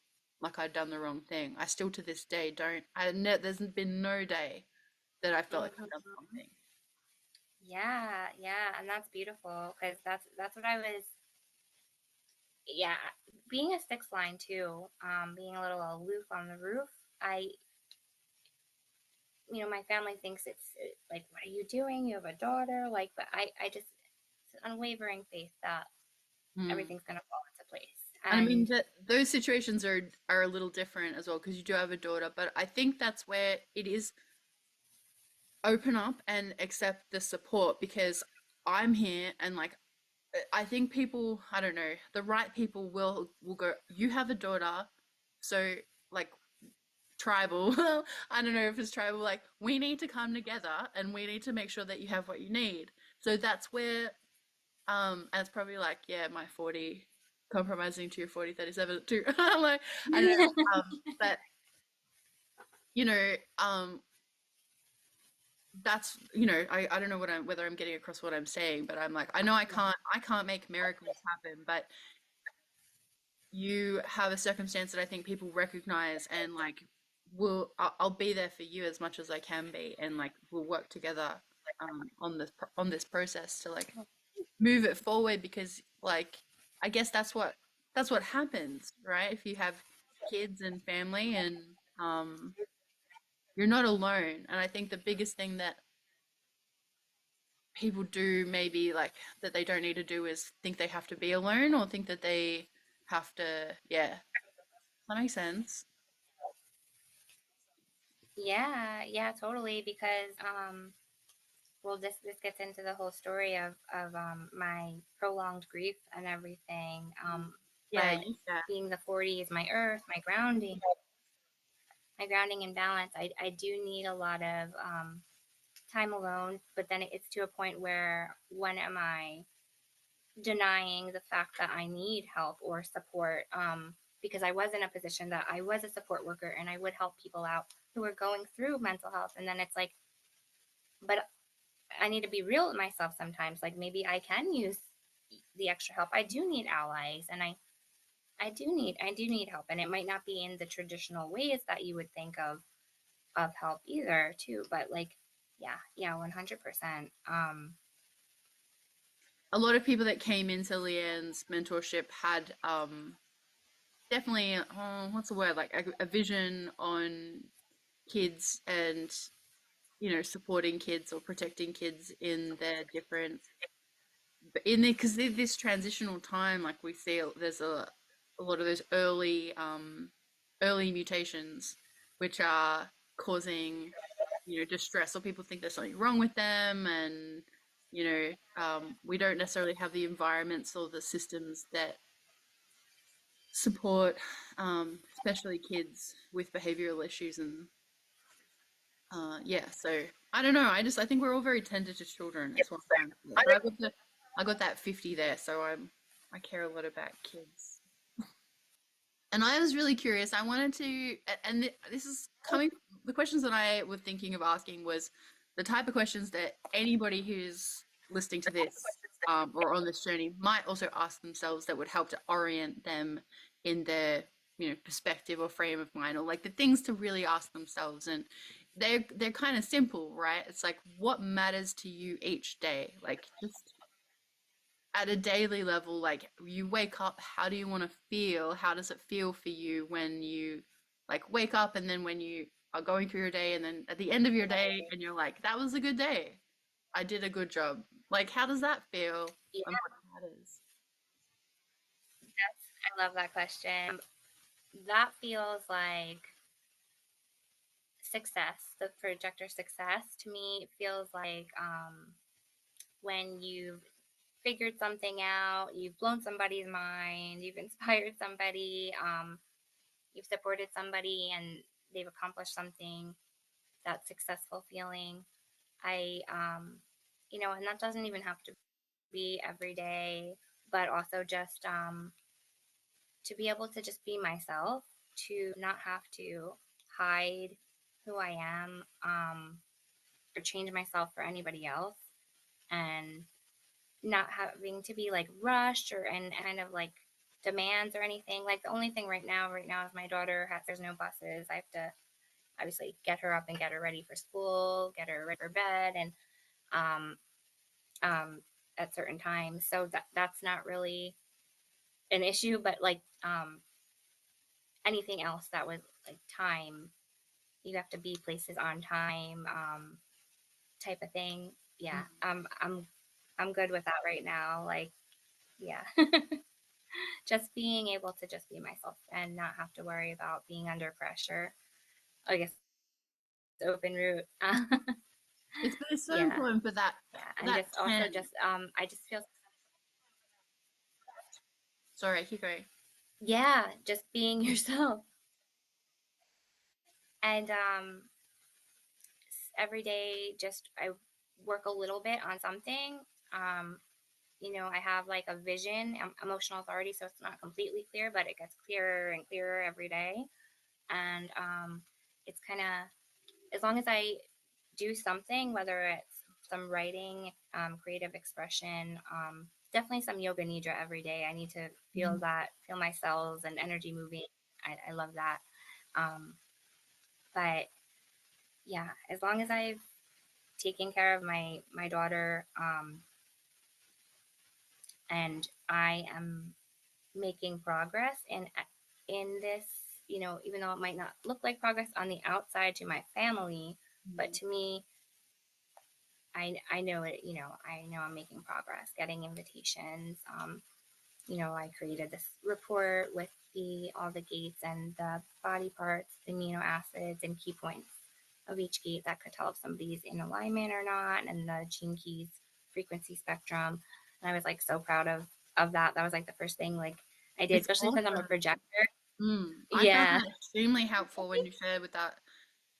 like I'd done the wrong thing. I still to this day don't. There's been no day that I felt like I've done the wrong Mhm. thing. Yeah, yeah, and that's beautiful because that's what I was. Yeah, being a six line too, being a little aloof on the roof. I, my family thinks like, what are you doing? You have a daughter, like, but I just it's an unwavering faith that Hmm. everything's gonna fall into place. And I mean And that those situations are a little different as well, because you do have a daughter, but I think that's where it is open up and accept the support, because I'm here, and like I think people, I don't know, the right people will go, you have a daughter, so like tribal, I don't know if it's tribal, like we need to come together and we need to make sure that you have what you need. So that's where and it's probably like, yeah, my 40 compromising to your 40 37 too. Like I don't know. But you know, um that's, I don't know whether I'm getting across what I'm saying, but I'm like, I know I can't make miracles happen, but you have a circumstance that I think people recognize, and like I'll be there for you as much as I can be, and like we'll work together on this process to like move it forward, because like I guess that's what happens, right? If you have kids and family, and um you're not alone. And I think the biggest thing that people do, maybe like that they don't need to do, is think they have to be alone, or think that they have to, yeah. Does that make sense? Yeah, yeah, totally. Because well, this gets into the whole story of my prolonged grief and everything. Yeah, But yeah. being the 40 is my earth, my grounding and balance. I do need a lot of time alone, but then it's to a point where when am I denying the fact that I need help or support? Because I was in a position that I was a support worker and I would help people out who were going through mental health, and then it's like, but I need to be real with myself sometimes. Like maybe I can use the extra help. I do need allies, and I do need help, and it might not be in the traditional ways that you would think of help either, too. But like, yeah, yeah, 100%. A lot of people that came into Leanne's mentorship had definitely, what's the word, like a vision on kids, and supporting kids or protecting kids in their different, in there, because this transitional time, like we see there's a lot of those early mutations, which are causing distress, or people think there's something wrong with them, and we don't necessarily have the environments or the systems that support, especially kids with behavioral issues. And yeah, so I don't know. I think we're all very tender to children, is what I'm trying to say. But I got that 50 there, so I care a lot about kids. And I was really curious. I wanted to, and this is coming. The questions that I was thinking of asking was the type of questions that anybody who's listening to this, or on this journey, might also ask themselves, that would help to orient them in their perspective or frame of mind, or like the things to really ask themselves. And they're kind of simple, right? It's like, what matters to you each day? Like, just at a daily level, like you wake up, how do you want to feel? How does it feel for you when you like wake up, and then when you are going through your day, and then at the end of your day, and you're like, that was a good day. I did a good job. Like, how does that feel? Yeah, And what matters? I love that question. That feels like success. The projector success to me feels like when you've figured something out, you've blown somebody's mind, you've inspired somebody, you've supported somebody, and they've accomplished something. That successful feeling. And that doesn't even have to be every day, but also just to be able to just be myself, to not have to hide who I am, or change myself for anybody else, and not having to be like rushed or and kind of like demands or anything. Like the only thing right now is my daughter has there's no buses. I have to obviously get her up and get her ready for school, get her ready for bed, and um, um, at certain times. So that's not really an issue, but like anything else that was like time, you have to be places on time, type of thing. Yeah, I'm good with that right now. Like, yeah, just being able to just be myself and not have to worry about being under pressure. I guess open route. It's so Yeah, important for that, yeah, for and that just also 10. just I just feel, Sorry, keep going. yeah, just being yourself. And every day, just I work a little bit on something. Um, I have like a vision, emotional authority, so it's not completely clear, but it gets clearer and clearer every day. And it's kind of, as long as I do something, whether it's some writing, creative expression, definitely some yoga nidra every day. I need to feel Mhm. that, feel my cells and energy moving. I love that. Um, but yeah, as long as I've taken care of my daughter, and I am making progress in this, even though it might not look like progress on the outside to my family, but Mhm. to me, I know it, I know I'm making progress, getting invitations. I created this report with the all the gates and the body parts, the amino acids and key points of each gate that could tell if somebody's in alignment or not, and the gene keys frequency spectrum. And I was like so proud of that. That was like the first thing like I did, It's especially because I'm a awesome. projector. I found Yeah, that extremely helpful when you shared with that.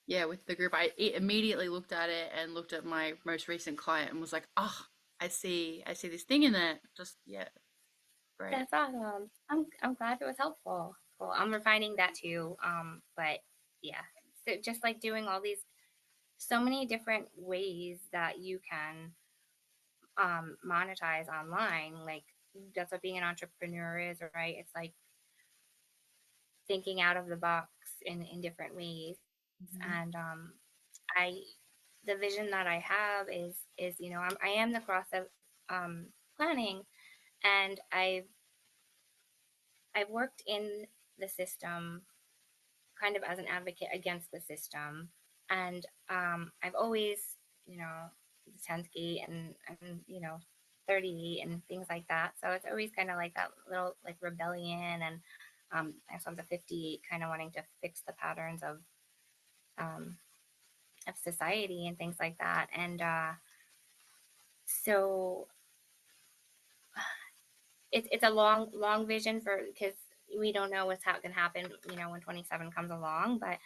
Yeah, with the group, immediately looked at it and looked at my most recent client and was like, "Oh, I see this thing in there." Just yeah, great. that's awesome. I'm glad it was helpful. Cool. I'm refining that too. But yeah, so just like doing all these so many different ways that you can monetize online. Like that's what being an entrepreneur is, right? It's like thinking out of the box in different ways. Mhm. And I the vision that I have is I am the process planning, and I've worked in the system kind of as an advocate against the system, and I've always the 10th gate and 38 and things like that. So it's always kind of like that little like rebellion, and I also have the 58 kind of wanting to fix the patterns um, of society and things like that. And so it's a long vision for because we don't know what's going to happen when 27 comes along, but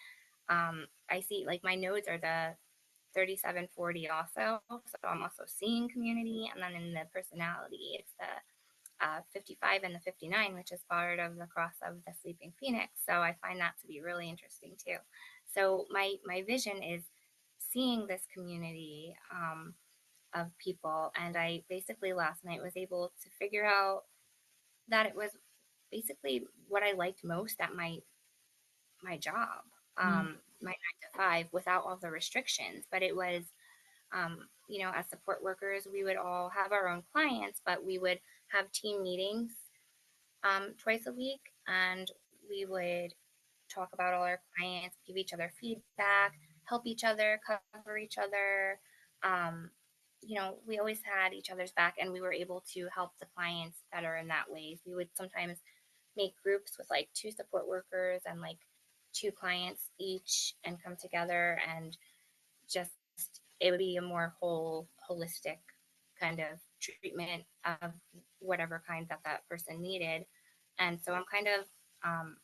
I see like my nodes are the 3740 also. So I'm also seeing community. And then in the personality, it's the 55 and the 59, which is part of the cross of the sleeping phoenix. So I find that to be really interesting too. So my vision is seeing this community of people. And I basically last night was able to figure out that it was basically what I liked most at my job, Mm. my 9 to 5, without all the restrictions. But it was, as support workers, we would all have our own clients, but we would have team meetings twice a week, and we would talk about all our clients, give each other feedback, help each other, cover each other. Um, we always had each other's back, and we were able to help the clients better in that way. We would sometimes make groups with like two support workers and like two clients each and come together, and just it would be a more holistic kind of treatment of whatever kind that person needed. And so I'm kind of um,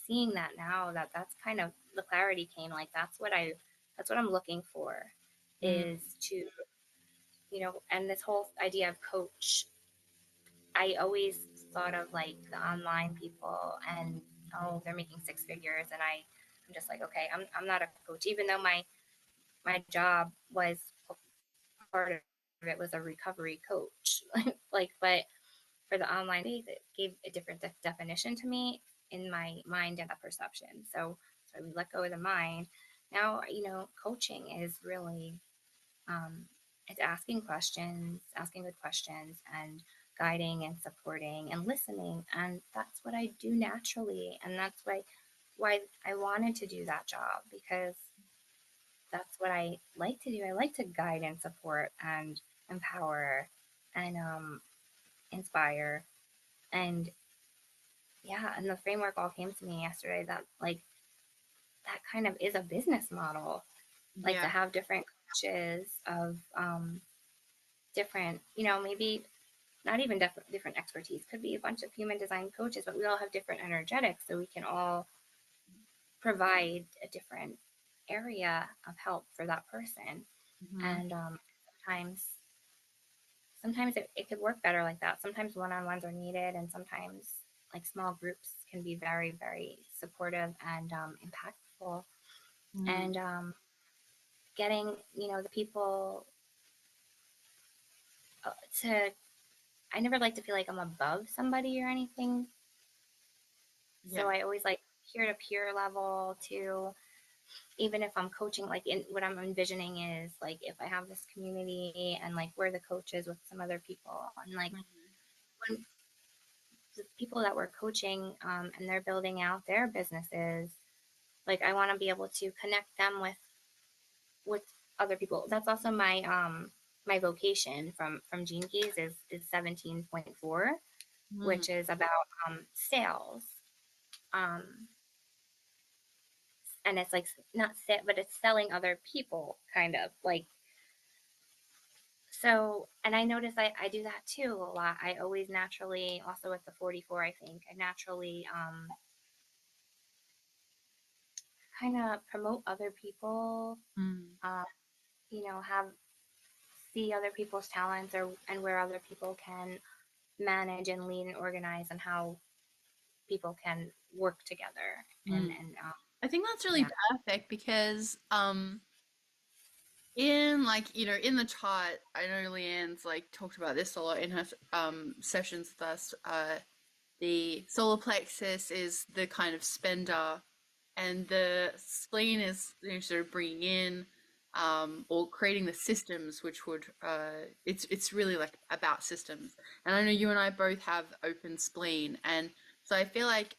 seeing that now, that's kind of the clarity came, like that's what I'm looking for, Mm. is to and this whole idea of coach, I always thought of like the online people, and oh, they're making six figures, and I'm just like, okay, I'm not a coach, even though my job was part of it was a recovery coach. Like, but for the online space, it gave a different definition to me in my mind and the perception. So we let go of the mind. Now, coaching is really um, it's asking good questions, and guiding and supporting and listening, and that's what I do naturally, and that's why I wanted to do that job, because that's what I like to do. I like to guide and support and empower and inspire. And yeah, and the framework all came to me yesterday, that like that kind of is a business model, like to Yeah. have different coaches of different, maybe not even different expertise, could be a bunch of human design coaches, but we all have different energetics, so we can all provide a different area of help for that person. Mhm. And sometimes sometimes it could work better like that. Sometimes one-on-ones are needed, and sometimes like small groups can be very, very supportive and impactful. Mm. And getting, the people to, I never like to feel like I'm above somebody or anything. Yeah. So I always like peer to peer level to, even if I'm coaching, like in what I'm envisioning is like if I have this community and like we're the coaches with some other people and like Mhm. when the people that we're coaching and they're building out their businesses, like I want to be able to connect them with other people. That's also my vocation from Gene Keys is 17.4, Mm. which is about sales. Um, and it's like not sit, but it's selling other people, kind of like. So, and I notice I do that too a lot. I always naturally, also with the 44, I think I naturally kind of promote other people, Mm. uh, have see other people's talents or and where other people can manage and lead and organize and how people can work together Mm. and I think that's really yeah. perfect because in like in the chart, I know Leanne's like talked about this a lot in her sessions with us. The solar plexus is the kind of spender, and the spleen is sort of bringing in or creating the systems, which would it's really like about systems. And I know you and I both have open spleen, and so I feel like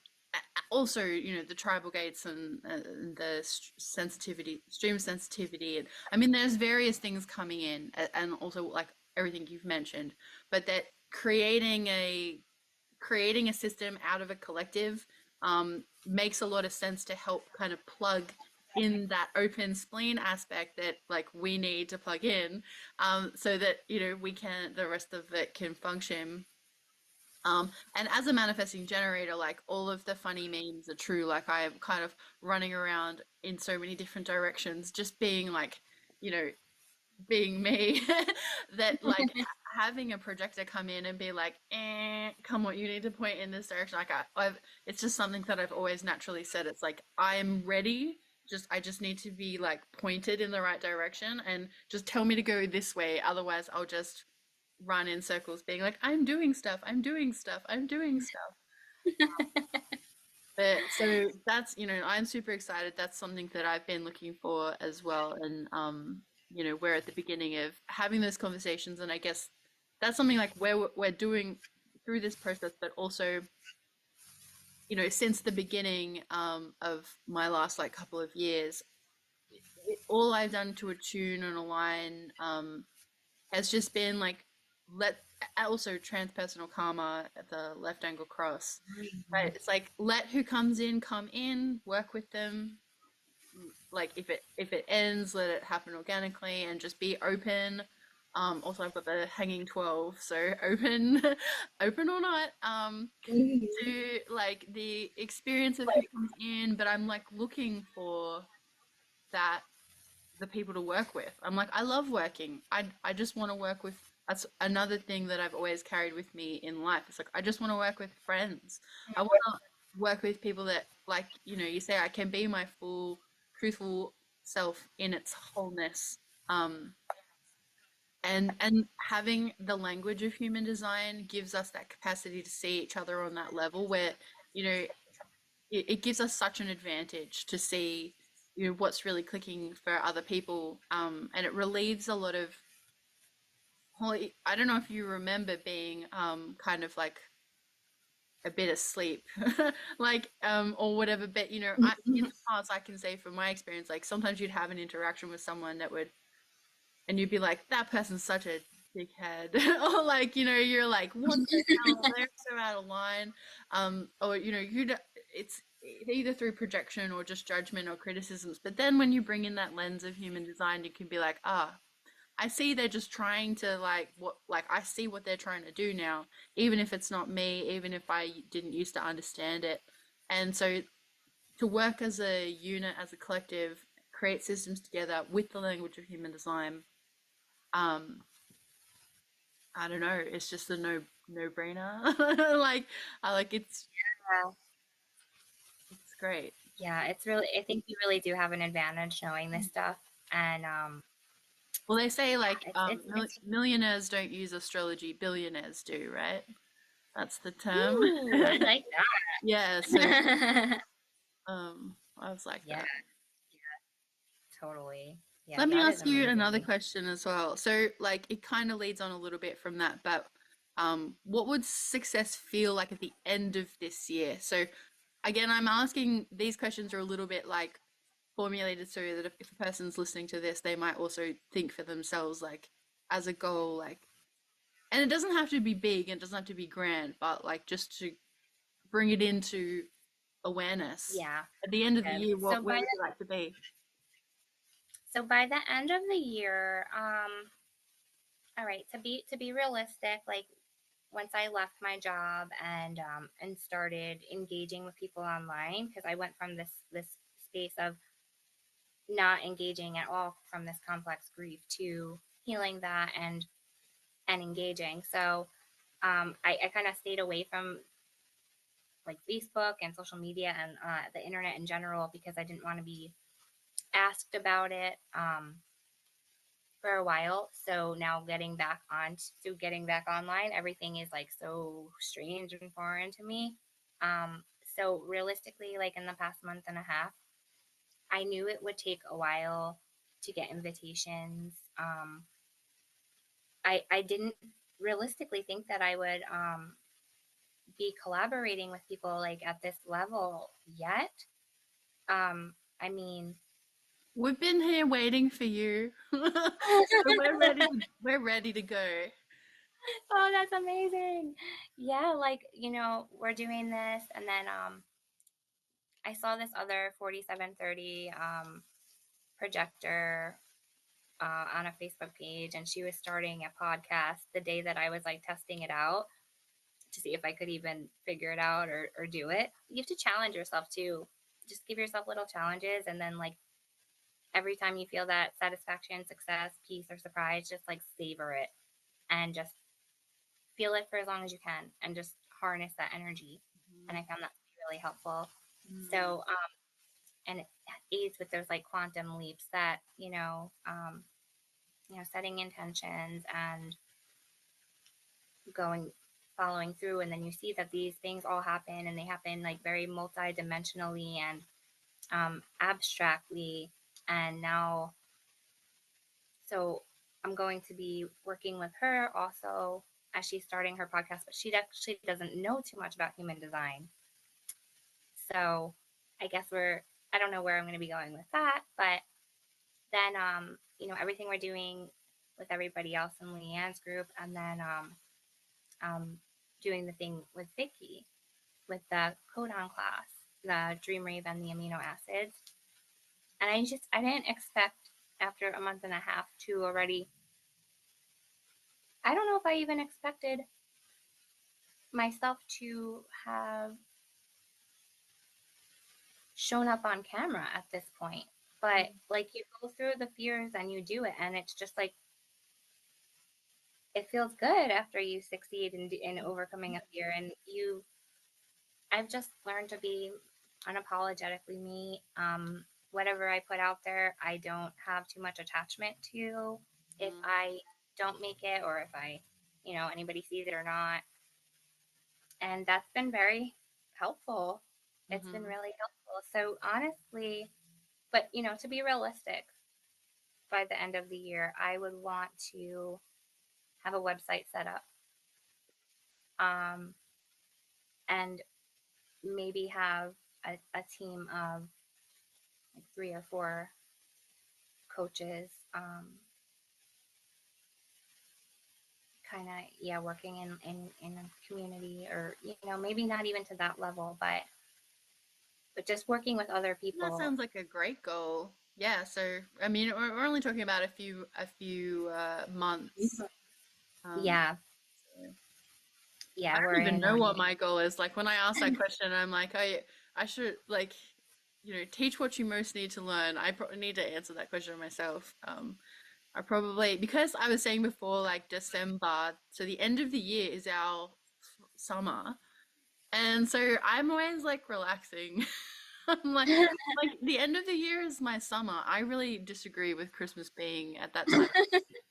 also the tribal gates and the sensitivity, stream sensitivity, and I mean there's various things coming in, and also like everything you've mentioned, but that creating a system out of a collective makes a lot of sense to help kind of plug in that open spleen aspect that like we need to plug in, so that we can the rest of it can function. And as a manifesting generator, like all of the funny memes are true. Like I am kind of running around in so many different directions, just being like, you know, being me, that like having a projector come in and be like, come on, you need to point in this direction. Like it's just something that I've always naturally said. It's like I am ready. I just need to be like pointed in the right direction and just tell me to go this way. Otherwise, I'll just run in circles, being like, I'm doing stuff. I'm doing stuff. I'm doing stuff. But so that's, I'm super excited. That's something that I've been looking for as well. And, we're at the beginning of having those conversations. And I guess that's something like where we're doing through this process, but also, since the beginning of my last like couple of years, all I've done to attune and align has just been like, let also transpersonal karma at the left angle cross. Right. It's like let who comes in come in, work with them. Like if it ends, let it happen organically and just be open. Also I've got the hanging 12, so open open or not, to like the experience of who comes in, but I'm like looking for that the people to work with. I'm like, I love working. I just want to work with. That's another thing that I've always carried with me in life. It's like I just want to work with friends. I want to work with people that, like, you say I can be my full, truthful self in its wholeness. Um, and having the language of human design gives us that capacity to see each other on that level where you know it gives us such an advantage to see what's really clicking for other people, and it relieves a lot of I don't know if you remember being kind of like a bit asleep like or whatever, but in the past I can say from my experience, like sometimes you'd have an interaction with someone that would and you'd be like, that person's such a dickhead. Or like, you're like, what the hell? They're so out of line. Or it's either through projection or just judgment or criticisms. But then when you bring in that lens of human design, you can be like, I see they're just trying to I see what they're trying to do now, even if it's not me, even if I didn't used to understand it. And so to work as a unit, as a collective, create systems together with the language of human design, um, I don't know. It's just a no brainer. Like I like it's great. Yeah, it's really, I think you really do have an advantage knowing this stuff. And Well, they say yeah, like it's millionaires don't use astrology, billionaires do, right? That's the term. ooh, I like Yeah, so that. I was like Yeah, that. totally. Yeah, Let me that is ask you another amazing. question as well. So, like, it kind of leads on a little bit from that, but what would success feel like at the end of this year? So, again, I'm asking these questions are a little bit like formulated so that if a person's listening to this, they might also think for themselves, like, as a goal, like, and it doesn't have to be big and it doesn't have to be grand, but like just to bring it into awareness. Yeah. At the end of the Okay. year, what where would you like to be? So by the end of the year, all right, to be realistic, like once I left my job and started engaging with people online, because I went from this space of not engaging at all from this complex grief to healing that and engaging. So I kind of stayed away from like Facebook and social media and the internet in general because I didn't want to be asked about it for a while. So now getting back online, everything is like so strange and foreign to me. So realistically, like in the past month and a half, I knew it would take a while to get invitations. I didn't realistically think that I would be collaborating with people like at this level yet. I mean, We've been here waiting for you. So we're ready to go. oh, that's amazing. Yeah, like, we're doing this and then I saw this other 4730 projector on a Facebook page, and she was starting a podcast the day that I was like testing it out to see if I could even figure it out or do it. You have to challenge yourself too. Just give yourself little challenges, and then like every time you feel that satisfaction, success, peace, or surprise, just like savor it and just feel it for as long as you can and just harness that energy. And I found that to be really helpful. Mm. So, and it aids with those like quantum leaps that, setting intentions and going, following through. And then you see that these things all happen and they happen like very multidimensionally and abstractly. And now, so I'm going to be working with her also as she's starting her podcast, but she actually doesn't know too much about human design. So I guess I don't know where I'm going to be going with that, but then, everything we're doing with everybody else in Leanne's group, and then doing the thing with Vicky with the codon class, the Dream Rave and the amino acids. And I didn't expect after a month and a half to already, I don't know if I even expected myself to have shown up on camera at this point. But like you go through the fears and you do it, and it's just like it feels good after you succeed in overcoming a fear. And I've just learned to be unapologetically me. Whatever I put out there, I don't have too much attachment to if I don't make it or if anybody sees it or not. And that's been very helpful. It's been Mm-hmm. really helpful. So honestly, but to be realistic, by the end of the year, I would want to have a website set up, and maybe have a team of like 3 or 4 coaches, kind of, yeah, working in a community, or maybe not even to that level, but just working with other That people. sounds like a great goal. Yeah, so I mean, we're only talking about a few months. Um, Yeah, so I yeah, we're don't even in know what my goal is. Like when I ask that question, I'm like, I should like, teach what you most need to learn. I probably need to answer that question myself. I probably because I was saying before, like December, so the end of the year is our summer, and so I'm always like relaxing. I'm like the end of the year is my summer. I really disagree with Christmas being at that time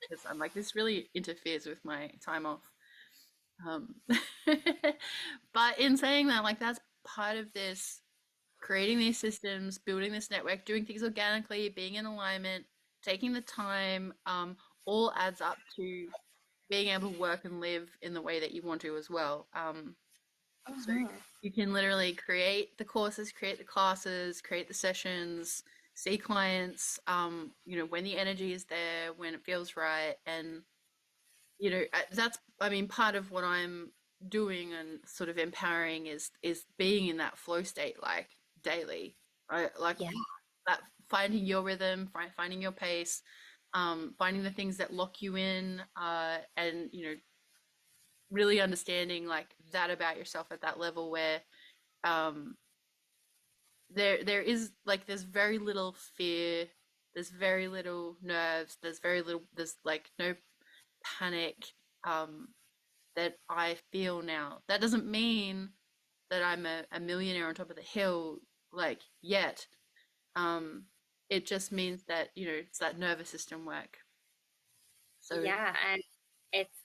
because I'm like this really interferes with my time off. Um, but in saying that, like that's part of this creating these systems, building this network, doing things organically, being in alignment, taking the time, all adds up to being able to work and live in the way that you want to as well. So Mhm. you can literally create the courses, create the classes, create the sessions, see clients, when the energy is there, when it feels right. And, that's, I mean, part of what I'm doing and sort of empowering is being in that flow state like daily, right? Like Yeah. that finding your rhythm, finding your pace, finding the things that lock you in, and really understanding like that about yourself at that level where um there is like there's very little fear, there's very little nerves, there's like no panic um that I feel now. That doesn't mean that I'm a millionaire on top of the hill like yet. um it just means that it's that nervous system work. So Yeah, and it's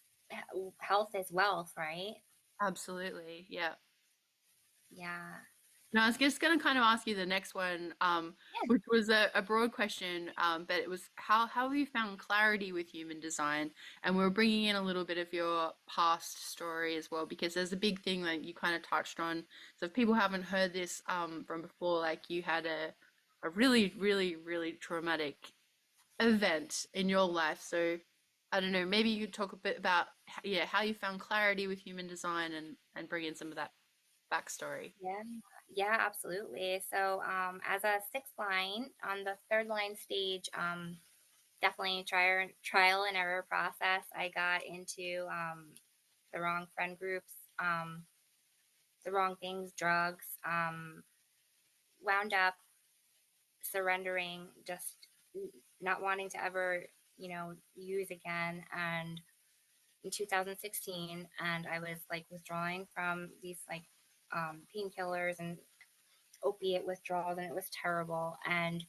health is wealth, right? absolutely, yeah. Yeah. No, I was just going to kind of ask you the next one, Yeah. which was a broad question, but it was how have you found clarity with human design? And we're bringing in a little bit of your past story as well, because there's a big thing that you kind of touched on. So if people haven't heard this from before, like you had a really, really, really traumatic event in your life. So I don't know, maybe you could talk a bit about yeah, how you found clarity with human design and bring in some of that backstory. Yeah. Yeah, absolutely. So, as a sixth line on the third line stage, definitely trial and error process. I got into the wrong friend groups, the wrong things, drugs, wound up surrendering, just not wanting to ever, use again. And in 2016, and I was like withdrawing from these like painkillers and opiate withdrawals, and it was terrible. And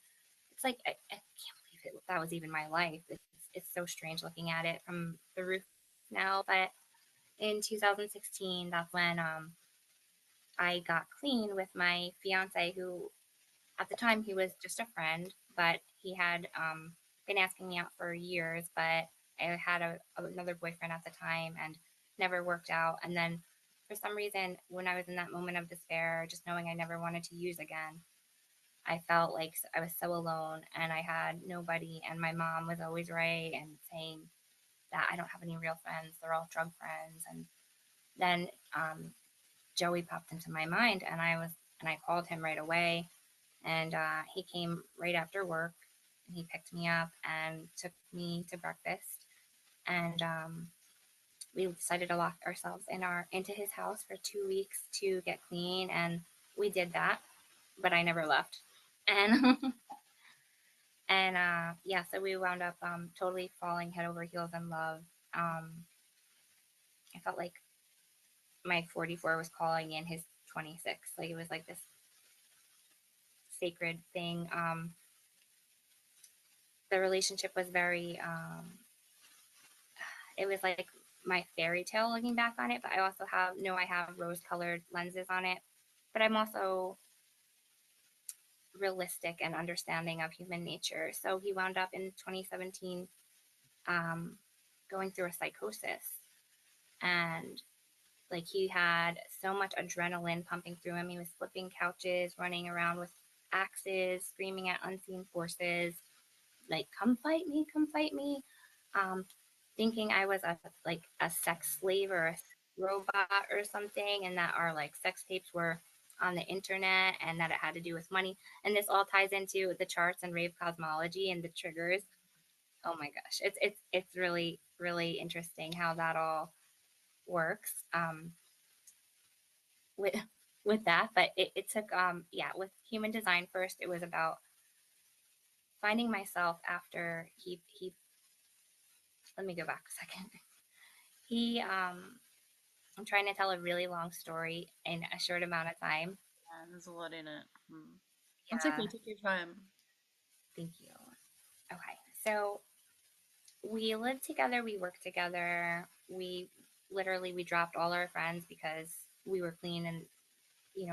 it's like I can't believe that was even my life. It's so strange looking at it from the roof now. But in 2016, that's when I got clean with my fiance, who at the time he was just a friend, but he had been asking me out for years. But I had another boyfriend at the time and never worked out. And then for some reason, when I was in that moment of despair, just knowing I never wanted to use again, I felt like I was so alone and I had nobody. And my mom was always right and saying that I don't have any real friends, they're all drug friends. And then Joey popped into my mind, and I called him right away. And he came right after work and he picked me up and took me to breakfast. And we decided to lock ourselves into his house for 2 weeks to get clean. And we did that, but I never left. And and yeah, so we wound up totally falling head over heels in love. Um, I felt like my 44 was calling in his 26. Like it was like this sacred thing. The relationship was very, it was like my fairy tale looking back on it, but I also I have rose colored lenses on it. But I'm also realistic and understanding of human nature. So he wound up in 2017 um, going through a psychosis. And like he had so much adrenaline pumping through him. He was flipping couches, running around with axes, screaming at unseen forces, like come fight me," um, thinking I was a sex slave or a robot or something, and that our like sex tapes were on the internet and that it had to do with money. And this all ties into the charts and rave cosmology and the triggers. Oh my gosh, it's really really interesting how that all works. With with that, but it took yeah, with human design first, it was about finding myself after he let me go back a second. He I'm trying to tell a really long story in a short amount of time. Yeah, there's a lot in it. It's okay. Yeah, Take your time. thank you. Okay, so we lived together, we worked together. We dropped all our friends because we were clean and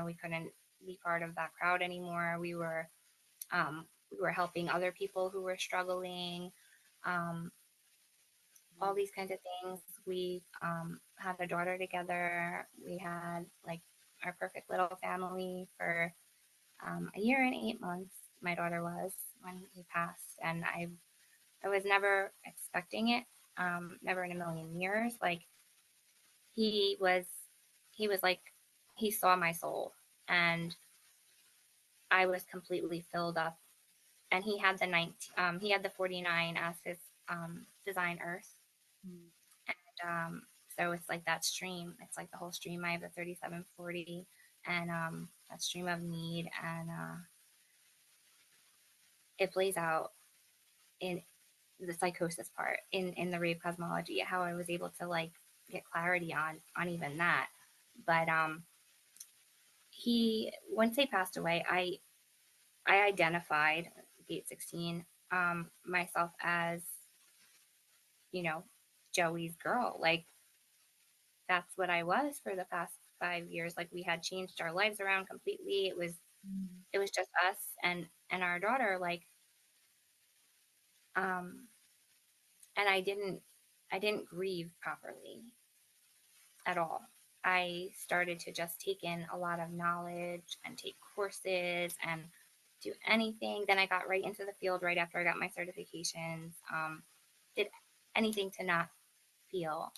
we couldn't be part of that crowd anymore. We were helping other people who were struggling. Um, all these kinds of things. We had a daughter together. We had like our perfect little family for a year and 8 months. My daughter was when he passed, and I was never expecting it. Never in a million years. Like he was, he was like he saw my soul, and I was completely filled up. And he had the 19, he had the 49 as his design Earth. Mm. So it's like that stream. It's like the whole stream. I have the 3740 and that stream of need, and it plays out in the psychosis part in the rave cosmology. How I was able to like get clarity on even that. But he once he passed away, I identified Gate 16 myself as Joey's girl. Like that's what I was for the past 5 years. Like we had changed our lives around completely. Mm. It was just us and our daughter. Like um, and I didn't grieve properly at all. I started to just take in a lot of knowledge and take courses and do anything. Then I got right into the field right after I got my certifications. Did anything to not feel,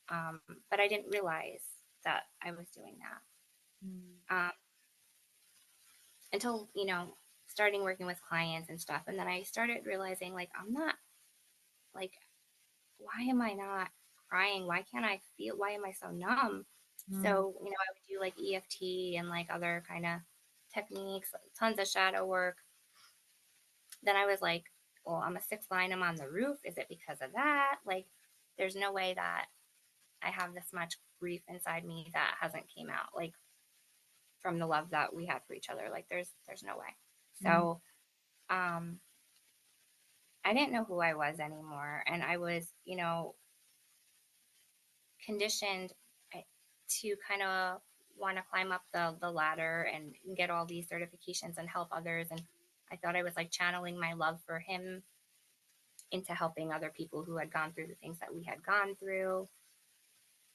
but I didn't realize that I was doing that. Mm. Until starting working with clients and stuff, and then I started realizing like I'm not like why am I not crying? Why can't I feel? Why am I so numb? Mm. So I would do like EFT and like other kind of techniques, like tons of shadow work. Then I was like, well, I'm a sixth line, I'm on the roof, is it because of that? Like there's no way that I have this much grief inside me that hasn't came out, like from the love that we had for each other. Like there's no way. Mm. So I didn't know who I was anymore. And I was, conditioned to kind of want to climb up the ladder and get all these certifications and help others. And I thought I was like channeling my love for him into helping other people who had gone through the things that we had gone through.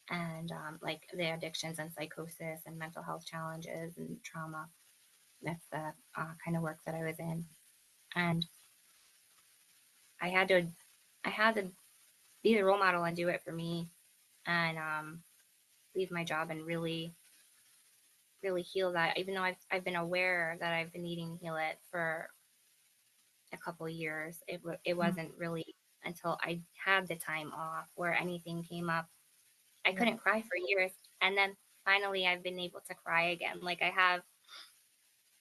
And like the addictions and psychosis and mental health challenges and trauma. That's the kind of work that I was in. And I had to, I had to be the role model and do it for me, and leave my job and really, really heal that. Even though I've been aware that I've been needing to heal it for a couple of years, it Mm. wasn't really until I had the time off where anything came up. I Yeah. couldn't cry for years, and then finally I've been able to cry again. Like I have,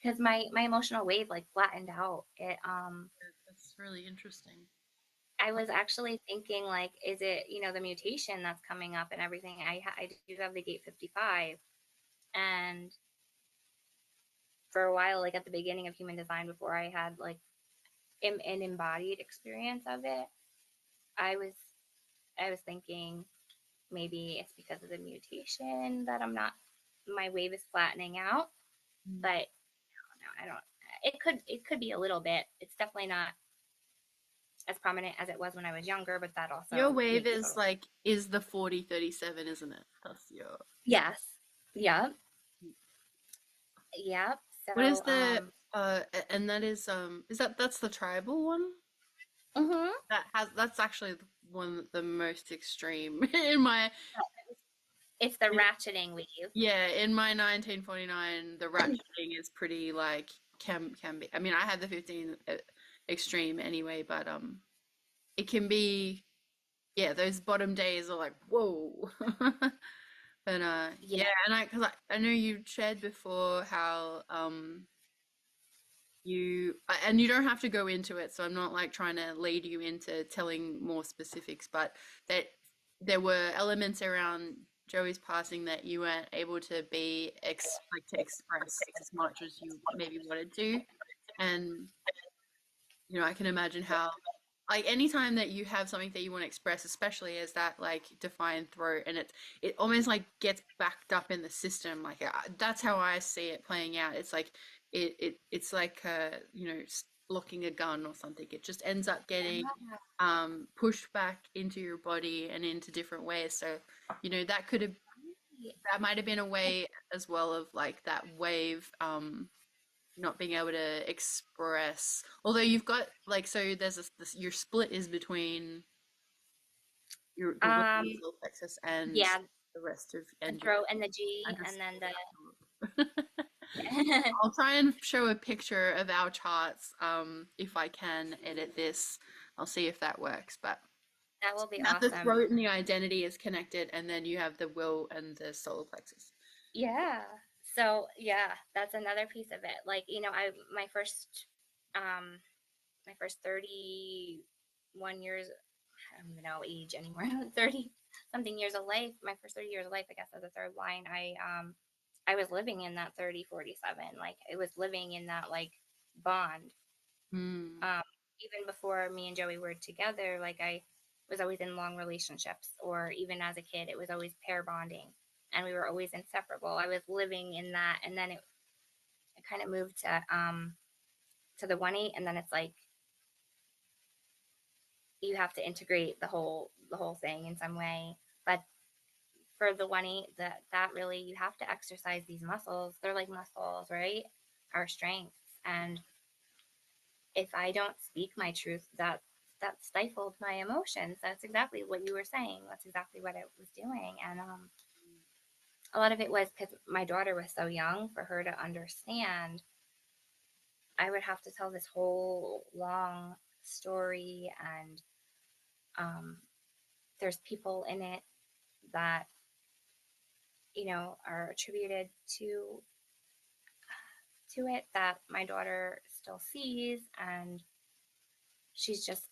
because my emotional wave like flattened out. That's really interesting. I was actually thinking like, is it the mutation that's coming up and everything? I do have the gate 55, and for a while, like at the beginning of human design, before I had like an embodied experience of it, I was I was thinking maybe it's because of the mutation that my wave is flattening out. Mm. But no, I don't. It could be a little bit. It's definitely not as prominent as it was when I was younger, but that Your also wave makes is total. like is the 4037, isn't it? That's your. Yes. Yep. Yep. What is So the and that is that's the tribal one? mhm. That's actually one of the most extreme in my. It's the ratcheting weave. Yeah, in my 1949, the ratcheting is pretty like can be. I mean, I had the 15 extreme anyway, but it can be. Yeah, those bottom days are like whoa. But Yeah. yeah, and because I know you shared before how and you don't have to go into it, so I'm not like trying to lead you into telling more specifics, but that there were elements around Joey's passing that you weren't able to be like to express as much as you maybe wanted to. And I can imagine how, like, anytime that you have something that you want to express, especially as that like defined throat, and it almost like gets backed up in the system. Like, that's how I see it playing out. It's like it's like locking a gun or something. It just ends up getting pushed back into your body and into different ways. So that could have that might have been a way as well of like that wave, not being able to express. Although you've got like, so there's your split is between the wing Um, solar plexus and yeah, the rest of the and your throat and the G, and then underside. the I'll try and show a picture of our charts, if I can edit this. I'll see if that works. But that will be that the awesome. throat and the identity is connected, and then you have the will and the solar plexus. Yeah. So yeah, that's another piece of it. Like, my first 31 years, I don't even know age anymore, 30 something years of life, my first 30 years of life, I guess, as a third line, I was living in that 30-47. Like, it was living in that like bond. Hmm. Um, Even before me and Joey were together, like, I was always in long relationships, or even as a kid, it was always pair bonding, and we were always inseparable. I was living in that, and then it kind of moved to the 1-8, and then it's like you have to integrate the whole thing in some way. But for the 1-8, that really, you have to exercise these muscles. They're like muscles, right? Our strengths. And if I don't speak my truth, that stifled my emotions. That's exactly what you were saying. That's exactly what I was doing. And a lot of it was because my daughter was so young for her to understand. I would have to tell this whole long story, and um, there's people in it that are attributed to it that my daughter still sees, and she's just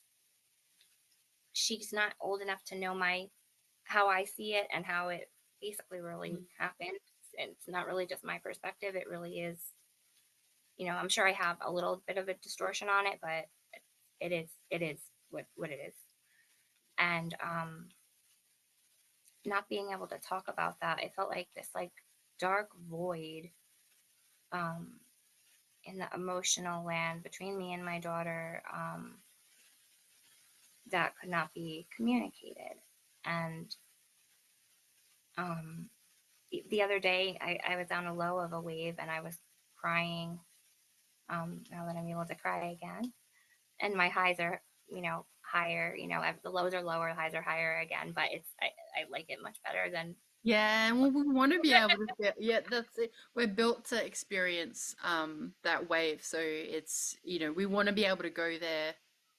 she's not old enough to know my how I see it and how it basically really happened. It's not really just my perspective. It really is, I'm sure I have a little bit of a distortion on it, but it is what it is. And not being able to talk about that, it felt like this like dark void um, in the emotional land between me and my daughter, that could not be communicated. And um, the other day, I was on a low of a wave, and I was crying. Now that I'm able to cry again, and my highs are, higher. The lows are lower, the highs are higher again. But I like it much better than. Yeah, and we want to be able to yeah, that's it. We're built to experience that wave. So it's, we want to be able to go there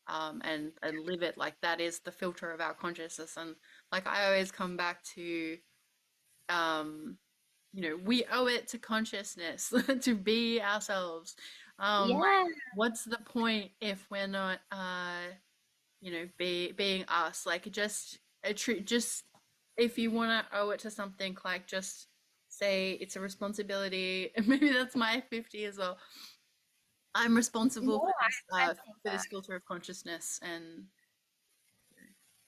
and live it. Like, that is the filter of our consciousness. And like, I always come back to um we owe it to consciousness to be ourselves. Like, Yeah, what's the point if we're not being us? Like, just just if you want to owe it to something, like, just say it's a responsibility. Maybe that's my 50 as well. I'm responsible no, I think for that. this filter of consciousness, and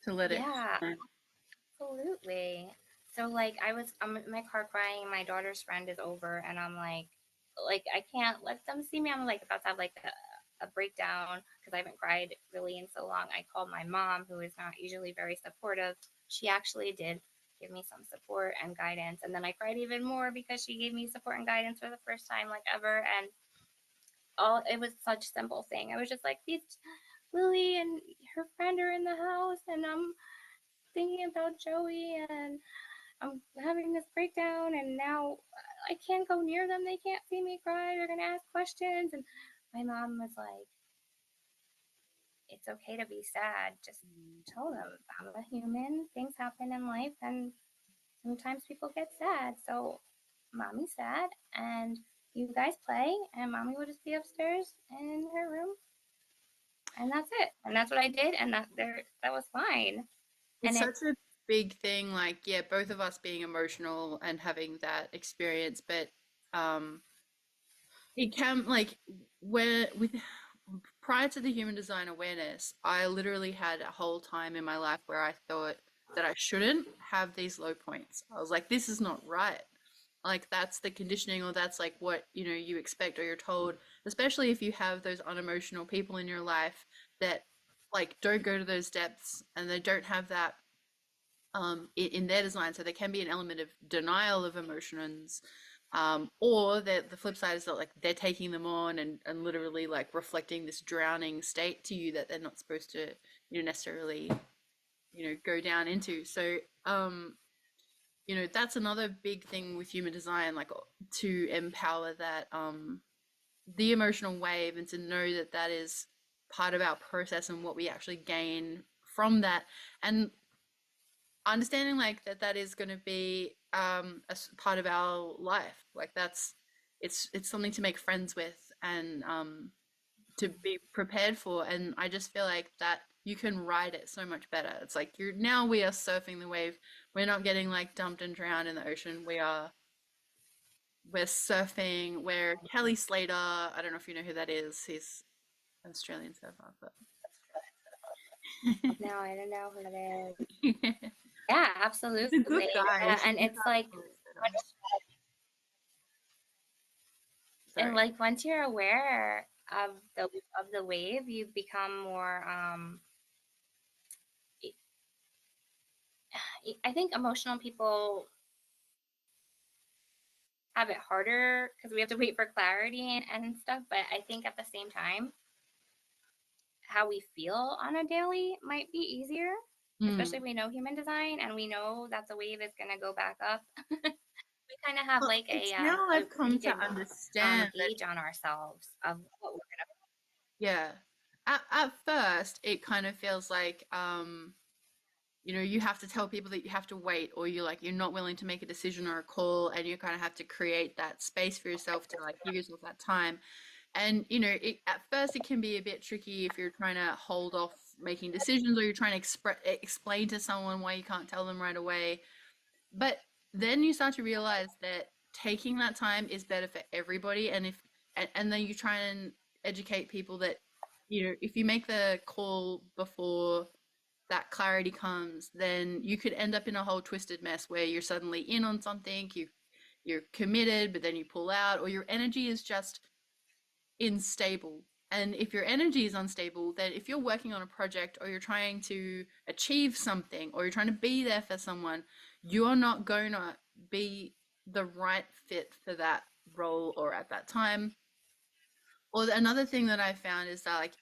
to let it Yeah, shine. absolutely. So like, I'm in my car crying. My daughter's friend is over, and I'm like I can't let them see me. I'm like about to have like a breakdown because I haven't cried really in so long. I called my mom, who is not usually very supportive. She actually did give me some support and guidance, and then I cried even more because she gave me support and guidance for the first time like ever. And all it was such a simple thing. I was just like, these Lily and her friend are in the house, and I'm thinking about Joey, and I'm having this breakdown, and now I can't go near them. They can't see me cry. They're gonna ask questions. And my mom was like, "It's okay to be sad. Just tell them I'm a human. Things happen in life, and sometimes people get sad. So, mommy's sad, and you guys play, and mommy will just be upstairs in her room, and that's it. And that's what I did, and that was fine. And It's such a big thing, like, yeah, both of us being emotional and having that experience, but um it can like where with prior to the human design awareness, I literally had a whole time in my life where I thought that I shouldn't have these low points. I was like, this is not right. Like that's the conditioning, or that's like what, you expect or you're told, especially if you have those unemotional people in your life that like don't go to those depths and they don't have that in their design. So there can be an element of denial of emotions, or the flip side is that like they're taking them on and literally like reflecting this drowning state to you that they're not supposed to, necessarily, go down into. So, that's another big thing with human design, like to empower that, the emotional wave and to know that that is part of our process and what we actually gain from that. And understanding like that is going to be part of our life, like that's it's something to make friends with and to be prepared for. And I just feel like that you can ride it so much better. It's like we are surfing the wave. We're not getting like dumped and drowned in the ocean. We're surfing. We're Kelly Slater, I don't know if you know who that is. He's an Australian surfer, but No, I don't know who that is. he's Yeah, a good absolutely. guy. You should And look it's up like, Kelly Slater. once- and Sorry. like once you're aware of the wave, you become more. I think emotional people have it harder because we have to wait for clarity and stuff. But I think at the same time, how we feel on a daily might be easier, especially Mm. if we know human design and we know that the wave is going to go back up. We kind of have Well, like it's a now a I've come pretty to good understand that, gauge on ourselves of what we're yeah, at first it kind of feels like, you have to tell people that you have to wait, or you're not willing to make a decision or a call, and you kind of have to create that space for yourself to like give yourself that time. And at first it can be a bit tricky if you're trying to hold off making decisions, or you're trying to explain to someone why you can't tell them right away. But then you start to realize that taking that time is better for everybody. And then you try and educate people that, if you make the call before that clarity comes, then you could end up in a whole twisted mess where you're suddenly in on something, you're committed, but then you pull out, or your energy is just unstable. And if your energy is unstable, then if you're working on a project, or you're trying to achieve something, or you're trying to be there for someone, you're not going to be the right fit for that role or at that time. Or another thing that I found is that like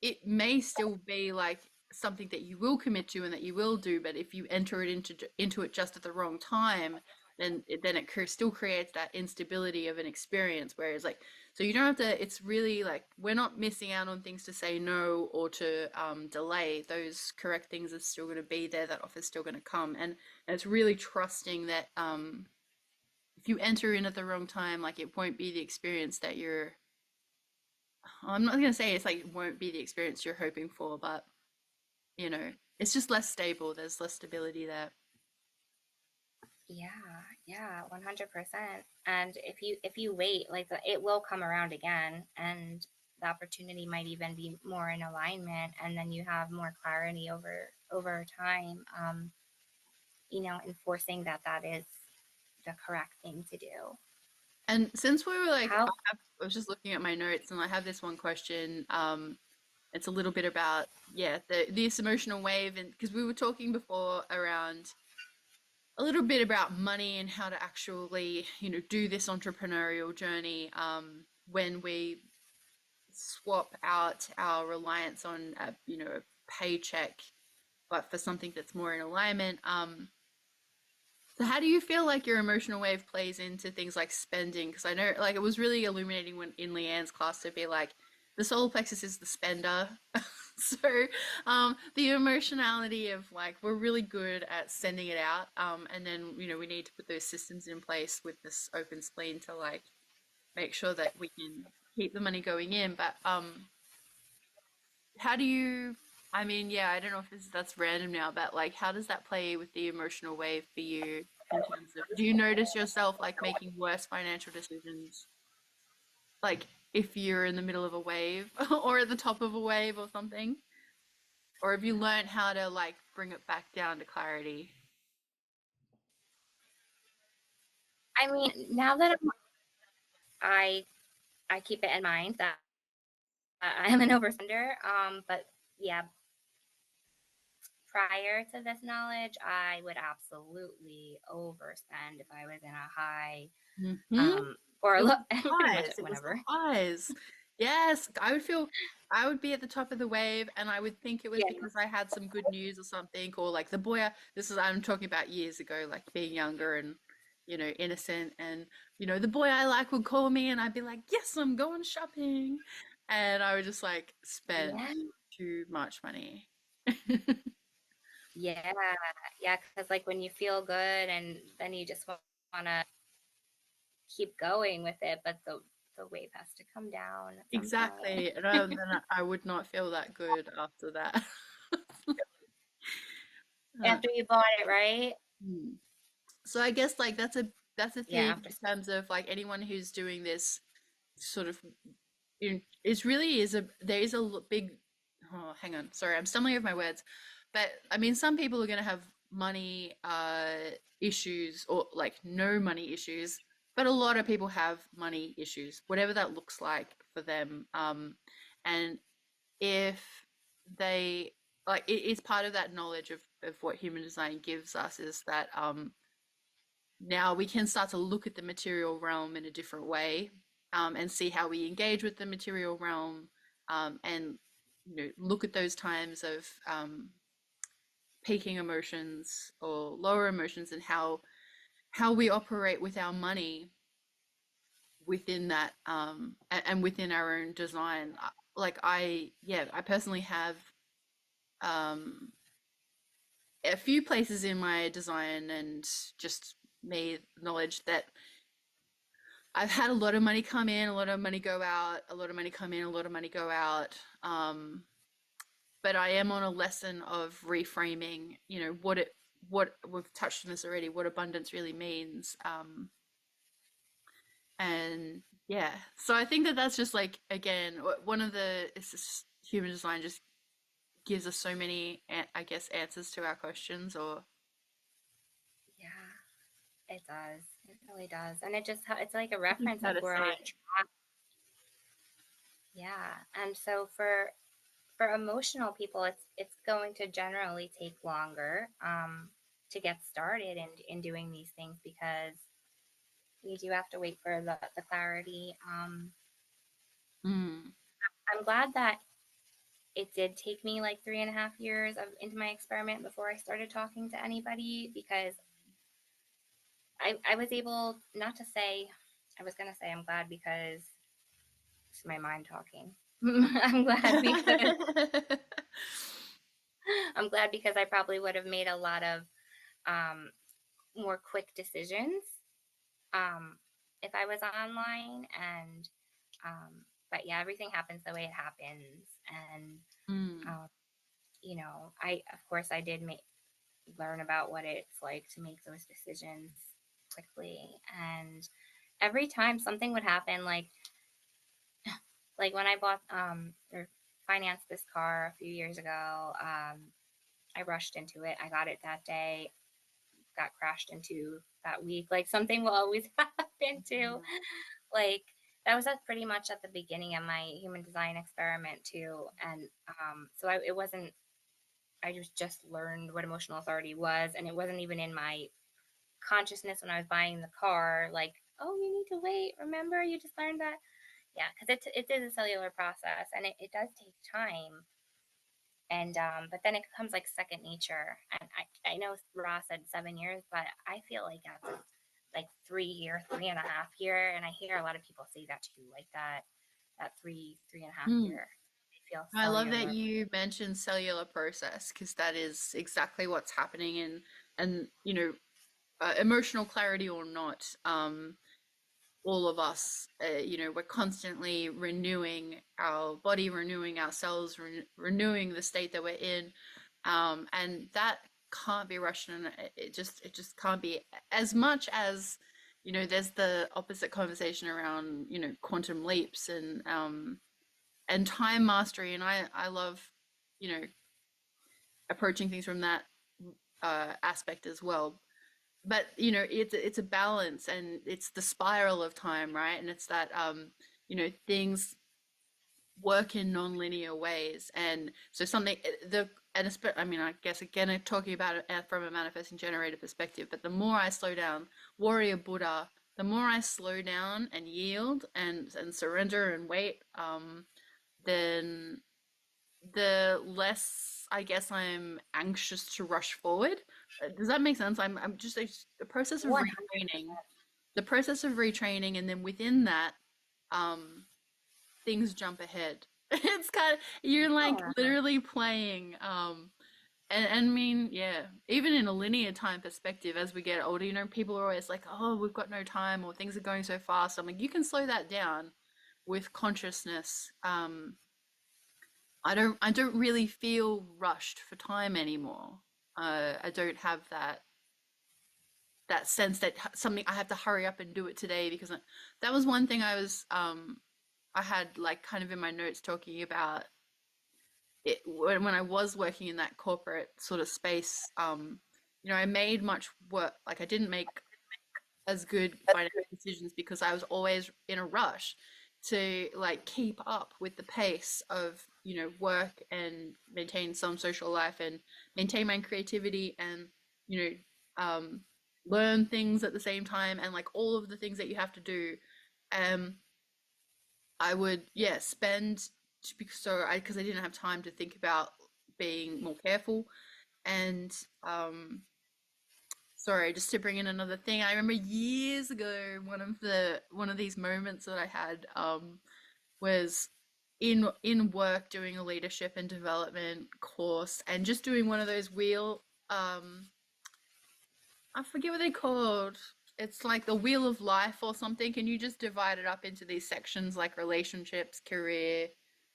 it may still be like something that you will commit to and that you will do, but if you enter it into it just at the wrong time, then it still creates that instability of an experience. Whereas like, so you don't have to. It's really like we're not missing out on things to say no or to delay. Those correct things are still going to be there. That offer's still going to come, and it's really trusting that if you enter in at the wrong time, like it won't be the experience that you're. I'm not going to say it's like it won't be the experience you're hoping for, but it's just less stable. There's less stability there. Yeah, yeah, 100%. And if you wait, like it will come around again, and the opportunity might even be more in alignment, and then you have more clarity over time. Enforcing that that is the correct thing to do. And since we were like, How I was just looking at my notes and I have this one question. It's a little bit about, yeah, this emotional wave, and because we were talking before around a little bit about money and how to actually, do this entrepreneurial journey, when we swap out our reliance on a paycheck, but for something that's more in alignment. So how do you feel like your emotional wave plays into things like spending? Because I know, like, it was really illuminating when in Leanne's class to be like, the solar plexus is the spender. So, the emotionality of like we're really good at sending it out, and then we need to put those systems in place with this open spleen to like make sure that we can keep the money going in. But how do you? I mean, yeah, I don't know if that's random now, but like, how does that play with the emotional wave for you in terms of? Do you notice yourself like making worse financial decisions? Like if you're in the middle of a wave or at the top of a wave or something? Or have you learned how to like bring it back down to clarity? I mean, now that I I keep it in mind that I am an overspender. But yeah, prior to this knowledge, I would absolutely overspend if I was in a high, Hmm. or a It low, was the pretty much highs. It was the whenever. highs. Yes, I would be at the top of the wave and I would think it was Yeah, because I had some good news or something, or like the boy this is I'm talking about years ago, like being younger and innocent, and the boy I like would call me and I'd be like, "Yes, I'm going shopping." And I would just like spend yeah, too much money. yeah, yeah. Because like when you feel good, and then you just want to keep going with it, but the wave has to come down at some point. Exactly. And then I would not feel that good after that. Uh, After you bought it, right? hmm. So I guess like that's a Yeah, thing after. in terms of like anyone who's doing this sort of it's really is a there is a big oh hang on, sorry, I'm stumbling over my words, but I mean some people are going to have money issues or like no money issues, but a lot of people have money issues, whatever that looks like for them. And if they like it is part of that knowledge of what human design gives us is that now we can start to look at the material realm in a different way, and see how we engage with the material realm, and look at those times of peaking emotions or lower emotions and how we operate with our money within that, and within our own design. Like I personally have um, a few places in my design and just me knowledge that I've had a lot of money come in, a lot of money go out, a lot of money come in, a lot of money go out. But I am on a lesson of reframing, what we've touched on this already, what abundance really means. And yeah, so I think that that's just like, again, one of it's just human design just gives us so many, I guess, answers to our questions or. Yeah, it does. It really does. And it just, it's like a I think reference, how like to we're on say it. track. Yeah. And so for emotional people, it's going to generally take longer to get started in doing these things, because you do have to wait for the clarity. Mm. I'm glad that it did take me like 3.5 years into my experiment before I started talking to anybody, because I was able not to say, I was going to say I'm glad because it's my mind talking. I'm glad because I'm glad because I probably would have made a lot of um, more quick decisions um, if I was online. And but yeah, everything happens the way it happens. And Mm. um, I of course I did learn about what it's like to make those decisions quickly. And every time something would happen, like when I bought or financed this car a few years ago, I rushed into it. I got it that day, got crashed into that week. Like something will always happen too. Like that was pretty much at the beginning of my human design experiment too. And so it wasn't. I just learned what emotional authority was, and it wasn't even in my consciousness when I was buying the car. Like, oh, you need to wait. Remember, you just learned that. Yeah, because it is a cellular process, and it does take time. And but then it becomes like second nature. And I know Ross said 7 years, but I feel like after like 3 year, 3.5 year, and I hear a lot of people say that too, like that three and a half Mm. year. They feel I love that cellular. you mentioned cellular process because that is exactly what's happening in, and emotional clarity or not, all of us, we're constantly renewing our body, renewing our cells, renewing the state that we're in, and that can't be rushed, and it just can't be as much as there's the opposite conversation around, quantum leaps and time mastery, and I love, you know, approaching things from that aspect as well. But it's a balance, and it's the spiral of time, right? And it's that things work in non-linear ways, and so something the and I mean, I guess again, talking about it from a manifesting generator perspective, but the more I slow down, warrior Buddha, the more I slow down and yield and surrender and wait, then the less I guess I'm anxious to rush forward. Does that make sense? I'm just a process of 100%. retraining, the process of retraining, and then within that, um, things jump ahead. It's kind of, you're like Yeah. literally playing, and I mean, yeah, even in a linear time perspective, as we get older, people are always like, oh, we've got no time, or things are going so fast. I'm like, you can slow that down with consciousness. I don't really feel rushed for time anymore. I don't have that sense that something I have to hurry up and do it today, because that was one thing I had like kind of in my notes talking about it when I was working in that corporate sort of space. I made much work, like I didn't make as good financial decisions because I was always in a rush to like keep up with the pace of work and maintain some social life and maintain my creativity and you know um learn things at the same time, and like all of the things that you have to do. um I would, yeah, spend, because I didn't have time to think about being more careful. And sorry, just to bring in another thing, I remember years ago one of these moments that I had was in work doing a leadership and development course, and just doing one of those wheel, I forget what they called. It's like the wheel of life or something. Can you just divide it up into these sections like relationships, career,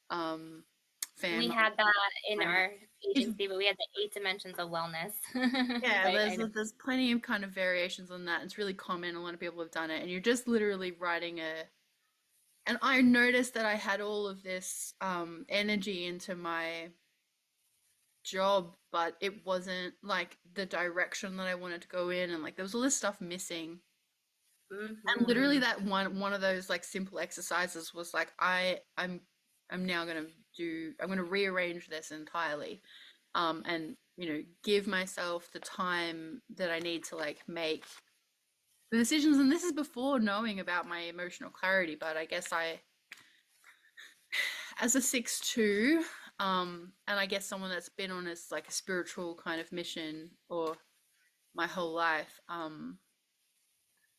um, We family? had that in Right? our It's, agency, but we had the 8 dimensions of wellness. yeah, But there's I know. there's plenty of kind of variations on that. It's really common. A lot of people have done it, and you're just literally writing a. And I noticed that I had all of this energy into my job, but it wasn't like the direction that I wanted to go in, and like there was all this stuff missing. And literally Hmm. that one of those like simple exercises was like I'm now gonna I'm gonna rearrange this entirely, and give myself the time that I need to like make the decisions. And this is before knowing about my emotional clarity, but I guess I, as a 6'2", and I guess someone that's been on this like a spiritual kind of mission or my whole life,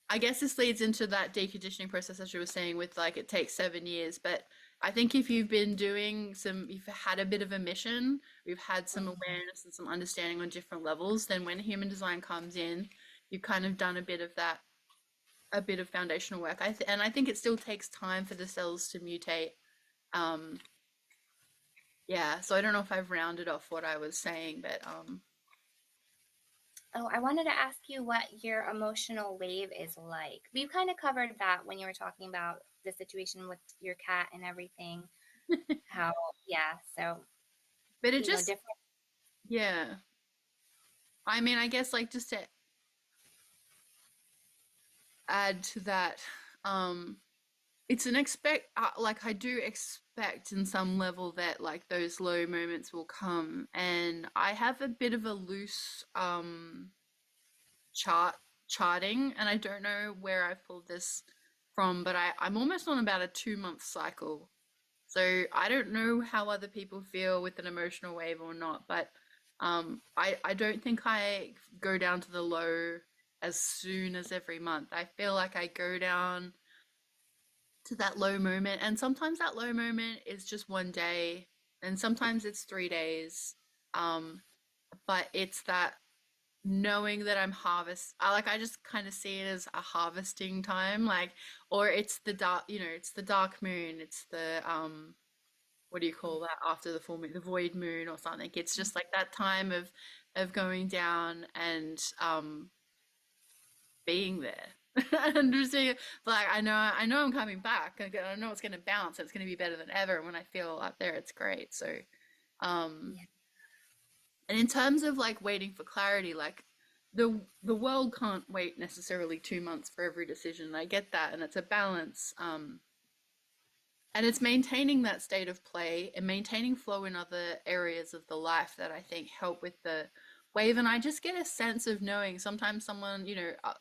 I guess this leads into that deconditioning process, as you were saying, with like it takes 7 years. But I think if you've been doing you've had a bit of a mission, we've had some awareness and some understanding on different levels, then when human design comes in, you've kind of done a bit of that, a bit of foundational work. And I think it still takes time for the cells to mutate. Um, yeah, so I don't know if I've rounded off what I was saying, but Oh, I wanted to ask you what your emotional wave is like. We kind of covered that when you were talking about the situation with your cat and everything. How, yeah, so, but it just, different. yeah. I mean, I guess like just to add to that, um, it's an like I do expect in some level that like those low moments will come, and I have a bit of a loose charting, and I don't know where I've pulled this from, but I'm almost on about a 2 month cycle. So I don't know how other people feel with an emotional wave or not, but I don't think I go down to the low as soon as every month. I feel like I go down to that low moment, and sometimes that low moment is just one day, and sometimes it's 3 days. Um, but it's that knowing that I just kind of see it as a harvesting time, like, or it's the dark, it's the dark moon, it's the what do you call that after the full moon, the void moon or something. It's just like that time of going down and being there. And just saying, like, I know I'm coming back. I know it's going to bounce. It's going to be better than ever. And when I feel up there, it's great. So, um, Yeah. and in terms of like waiting for clarity, like the world can't wait necessarily 2 months for every decision. I get that, and it's a balance. And it's maintaining that state of play and maintaining flow in other areas of the life that I think help with the wave. And I just get a sense of knowing sometimes someone,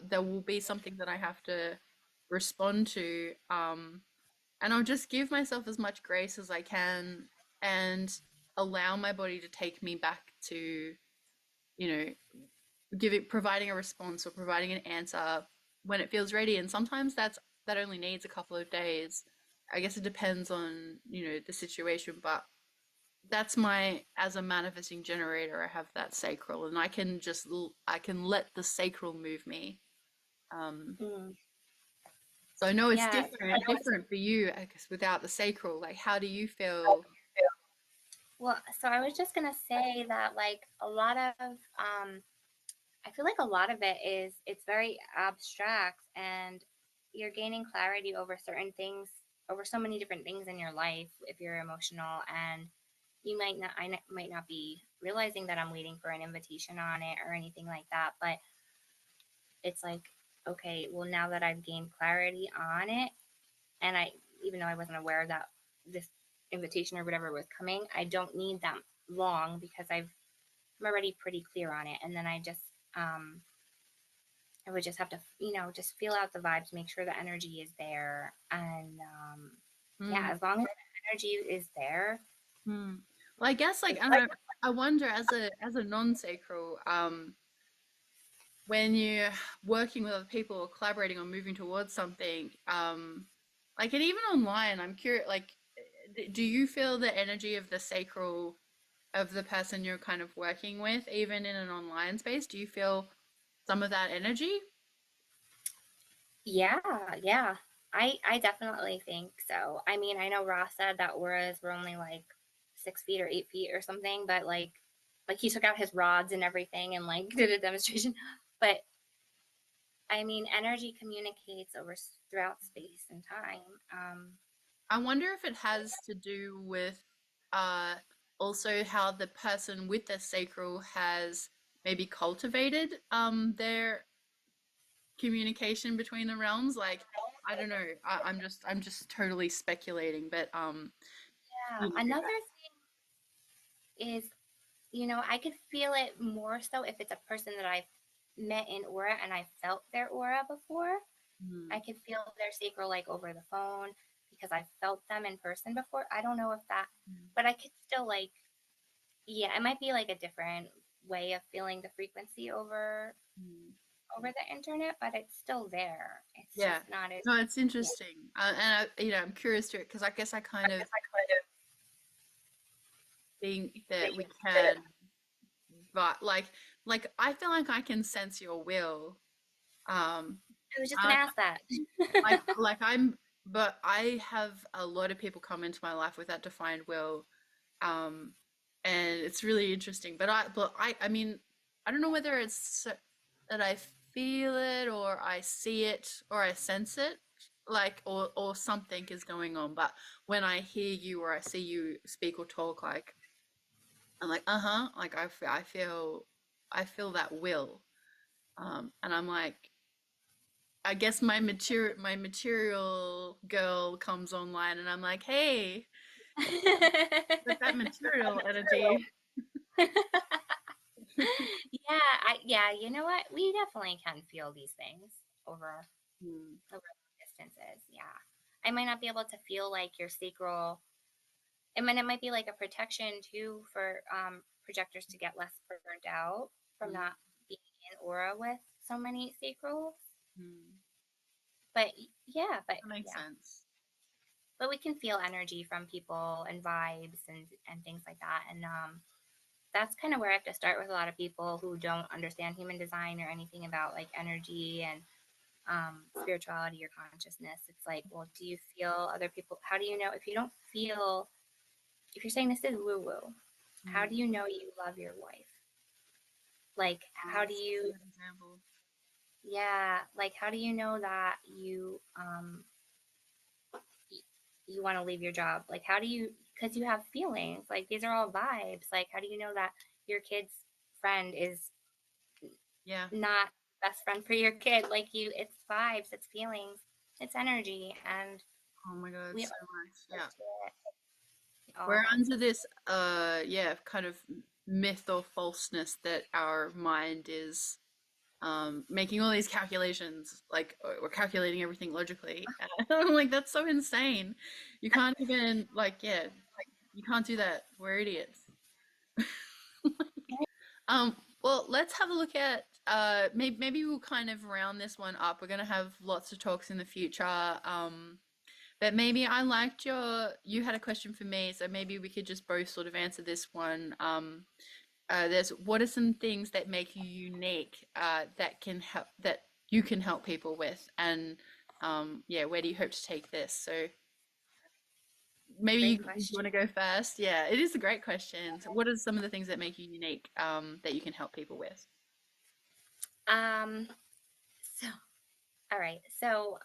there will be something that I have to respond to. And I'll just give myself as much grace as I can and allow my body to take me back to, you know, providing a response or providing an answer when it feels ready. And sometimes that only needs a couple of days. I guess it depends on, the situation, but that's as a manifesting generator, I have that sacral and I can let the sacral move me. Um, Mm. so I know it's Yeah. different for you, I guess, without the sacral. Like, how do you feel? Well, so I was just gonna say that like a lot of I feel like a lot of it is it's very abstract and you're gaining clarity over certain things, over so many different things in your life if you're emotional and you might not might not be realizing that I'm waiting for an invitation on it or anything like that, but it's like okay, well now that I've gained clarity on it and I even though I wasn't aware that this invitation or whatever was coming, I don't need that long because I'm already pretty clear on it and then um I would just have to, just feel out the vibes, make sure the energy is there. And yeah, Mm, as long as the energy is there, mm. Well, I guess like it's like, I wonder as a non-sacral, when you're working with other people or collaborating or moving towards something, like and even online, I'm curious, like, do you feel the energy of the sacral of the person you're kind of working with, even in an online space? Do you feel some of that energy? yeah, yeah. I definitely think so. I mean, I know Ross said that auras were only like 6 feet or 8 feet or something, but like he took out his rods and everything and like did a demonstration. But I mean, energy communicates throughout space and time. I wonder if it has to do with uh, also how the person with the sacral has maybe cultivated their communication between the realms. Like, I don't know. I'm just totally speculating, but Yeah. you know, Another thing is I could feel it more so if it's a person that I've met in aura and I felt their aura before. I mm, could feel their sacral like over the phone because I felt them in person before. I don't know if that, mm, but I could still like, yeah, it might be like a different way of feeling the frequency mm. over the internet, but it's still there. It's Yeah. just not as No, it's yeah. interesting, and I'm curious to it because I guess I kind of think that we can, but like I feel like I can sense your will. Um, I was just gonna I, ask that. like but I have a lot of people come into my life with that defined will, um, and it's really interesting. I mean, I don't know whether that I feel it or I see it or I sense it, like or something is going on. But when I hear you or I see you speak or talk, like I'm like, uh-huh, like I feel that will, and I'm like. I guess my material girl comes online and I'm like, hey, with that material energy. Yeah, yeah, you know what? We definitely can feel these things over Hmm. over distances. Yeah. I might not be able to feel like your sacral. It might be like a protection too for projectors to get less burned out from Hmm. not being in aura with so many sacrals. Hmm. But yeah, but That makes yeah. sense. But we can feel energy from people and vibes and things like that. And that's kind of where I have to start with a lot of people who don't understand human design or anything about like energy and spirituality or consciousness. It's like, well, do you feel other people? How do you know if you don't feel? If you're saying this is woo woo, how do Hmm. you know you love your wife? Like, how do That's a you? good example. Yeah, like how do you know that you want to leave your job? Like how do you, because you have feelings, like these are all vibes. Like how do you know that your kid's friend is Yeah. not best friend for your kid? Like you, it's vibes, it's feelings, it's energy, and Oh my God, we so all much. relate Yeah. to it, all We're of us. under this, yeah, kind of myth or falseness that our mind is making all these calculations, like we're calculating everything logically. And I'm like, that's so insane. You can't even, like, yeah, you can't do that. We're idiots. Well, let's have a look at maybe we'll kind of round this one up. We're gonna have lots of talks in the future. But maybe I liked you had a question for me, so maybe we could just both sort of answer this one. There's what are some things that make you unique that can help that you can help people with, and yeah, where do you hope to take this? So maybe Great you question. want to go first. Yeah, it is a great question. So what are some of the things that make you unique that you can help people with? Um, so all right. So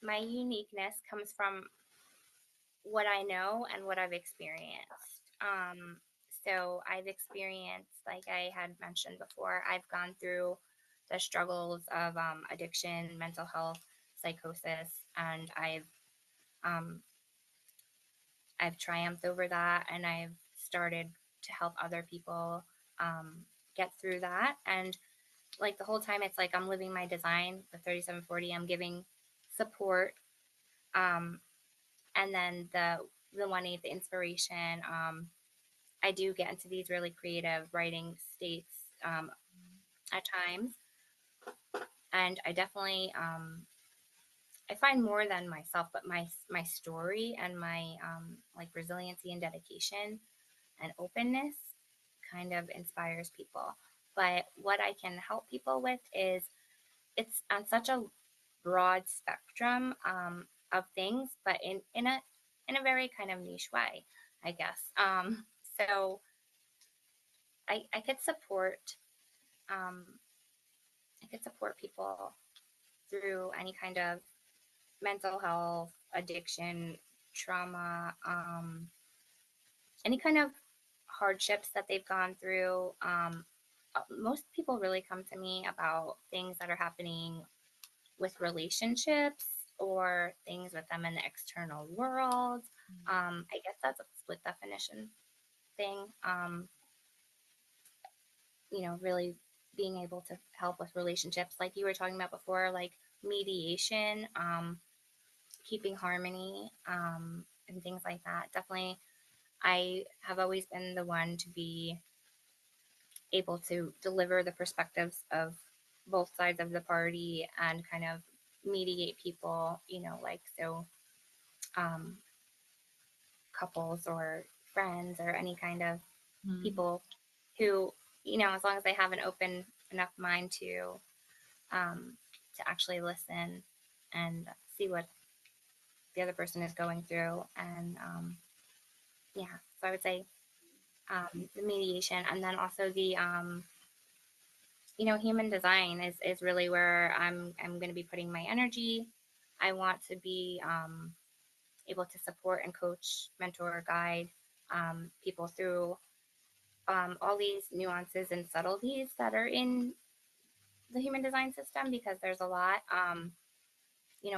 my uniqueness comes from what I know and what I've experienced. So I've experienced, like I had mentioned before, I've gone through the struggles of addiction, mental health, psychosis, and um, I've triumphed over that, and I've started to help other people um, get through that. And like the whole time, it's like I'm living my design, the 3740. I'm giving support, um, and then the 1/8, the inspiration. I do get into these really creative writing states at times, and I definitely I find more than myself, but my story and my like resiliency and dedication and openness kind of inspires people. But what I can help people with is it's on such a broad spectrum of things, but in a very kind of niche way, I guess. So I could support um, I could support people through any kind of mental health, addiction, trauma, any kind of hardships that they've gone through. Most people really come to me about things that are happening with relationships or things with them in the external world. I guess that's a split definition thing. Really being able to help with relationships, like you were talking about before, like mediation, keeping harmony, and things like that. Definitely, I have always been the one to be able to deliver the perspectives of both sides of the party and kind of mediate people, like so um, couples or friends or any kind of Mm, people who, as long as they have an open enough mind um, to actually listen and see what the other person is going through. And yeah, so I would say the mediation, and then also the human design is really where I'm going to be putting my energy. I want to be able to support and coach, mentor, guide people through all these nuances and subtleties that are in the human design system, because there's a lot.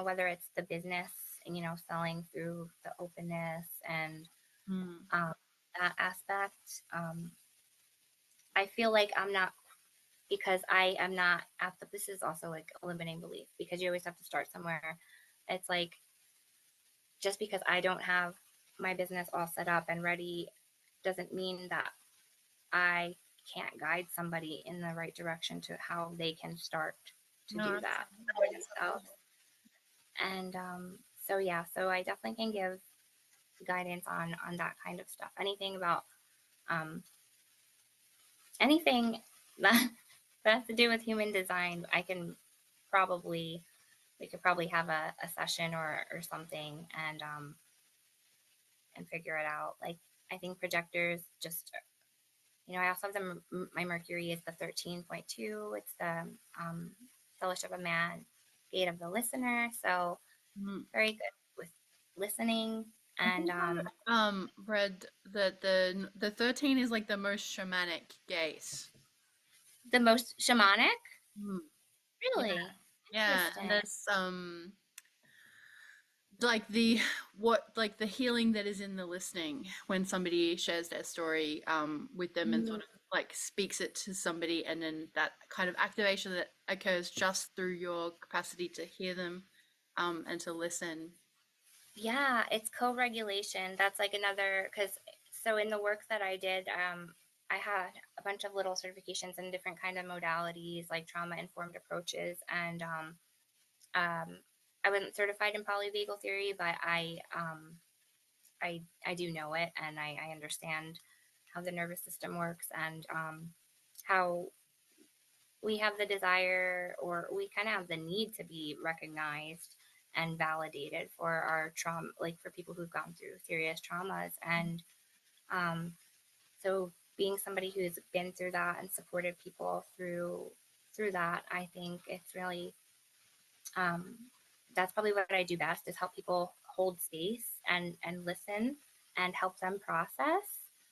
Whether it's the business, selling through the openness and mm, um, that aspect. I feel like I'm not, because I am not at the, this is also like a limiting belief, because you always have to start somewhere. It's like, just because I don't have my business all set up and ready doesn't mean that I can't guide somebody in the right direction to how they can start to no, do that for themselves. And so yeah, so I definitely can give guidance on that kind of stuff. Anything about um, anything that that has to do with human design, I can probably we could probably have a session or something and figure it out. Like I think projectors just I also have my Mercury is the 13.2. It's the Fellowship of Man, Gate of the Listener. So Mm. very good with listening. I And think I read that the 13 is like the most shamanic gate. the most shamanic, Mm. Yeah, really yeah, and interesting. there's like the like the healing that is in the listening when somebody shares their story with them and sort Mm, of like speaks it to somebody, and then that kind of activation that occurs just through your capacity to hear them and to listen. yeah, it's co-regulation. That's like another, because so in the work that I did, I had a bunch of little certifications in different kind of modalities, like trauma-informed approaches, and um, I wasn't certified in polyvagal theory, but I do know it, and I understand how the nervous system works, and how we have the desire, or we kind of have the need to be recognized and validated for our trauma, like for people who've gone through serious traumas. And um, so being somebody who's been through that and supported people through that, I think it's really um, that's probably what I do best, is help people hold space and listen and help them process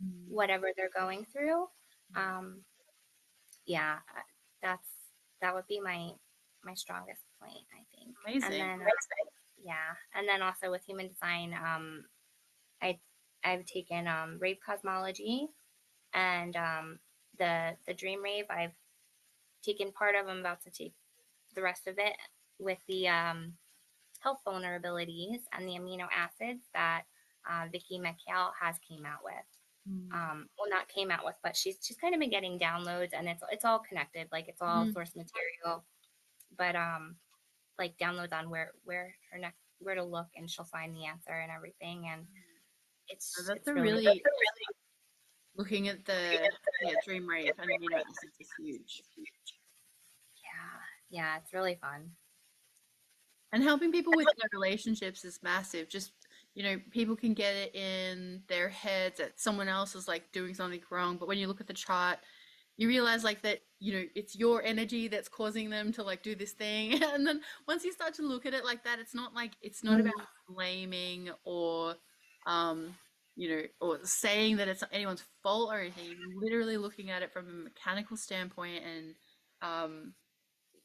Mm. whatever they're going through. Um, yeah, that's that would be my strongest point, I think. And Amazing. then yeah, and then also with human design, I I've taken rave cosmology, and the dream rave. I've taken part of. I'm about to take the rest of it with the health vulnerabilities and the amino acids that Vicky McHale has came out with. Mm. Well, not came out with, but she's kind of been getting downloads, and it's all connected, like it's all Mm. source material, but like downloads on where to look, and she'll find the answer and everything, and So it's that's it's a really really looking at the dream rave and amino acids is huge. yeah, it's really fun. And helping people with their relationships is massive. Just, people can get it in their heads that someone else is like doing something wrong. But when you look at the chart, you realize like that, it's your energy that's causing them to like do this thing. And then once you start to look at it like that, it's not about blaming or, or saying that it's anyone's fault or anything. You're literally looking at it from a mechanical standpoint and, um,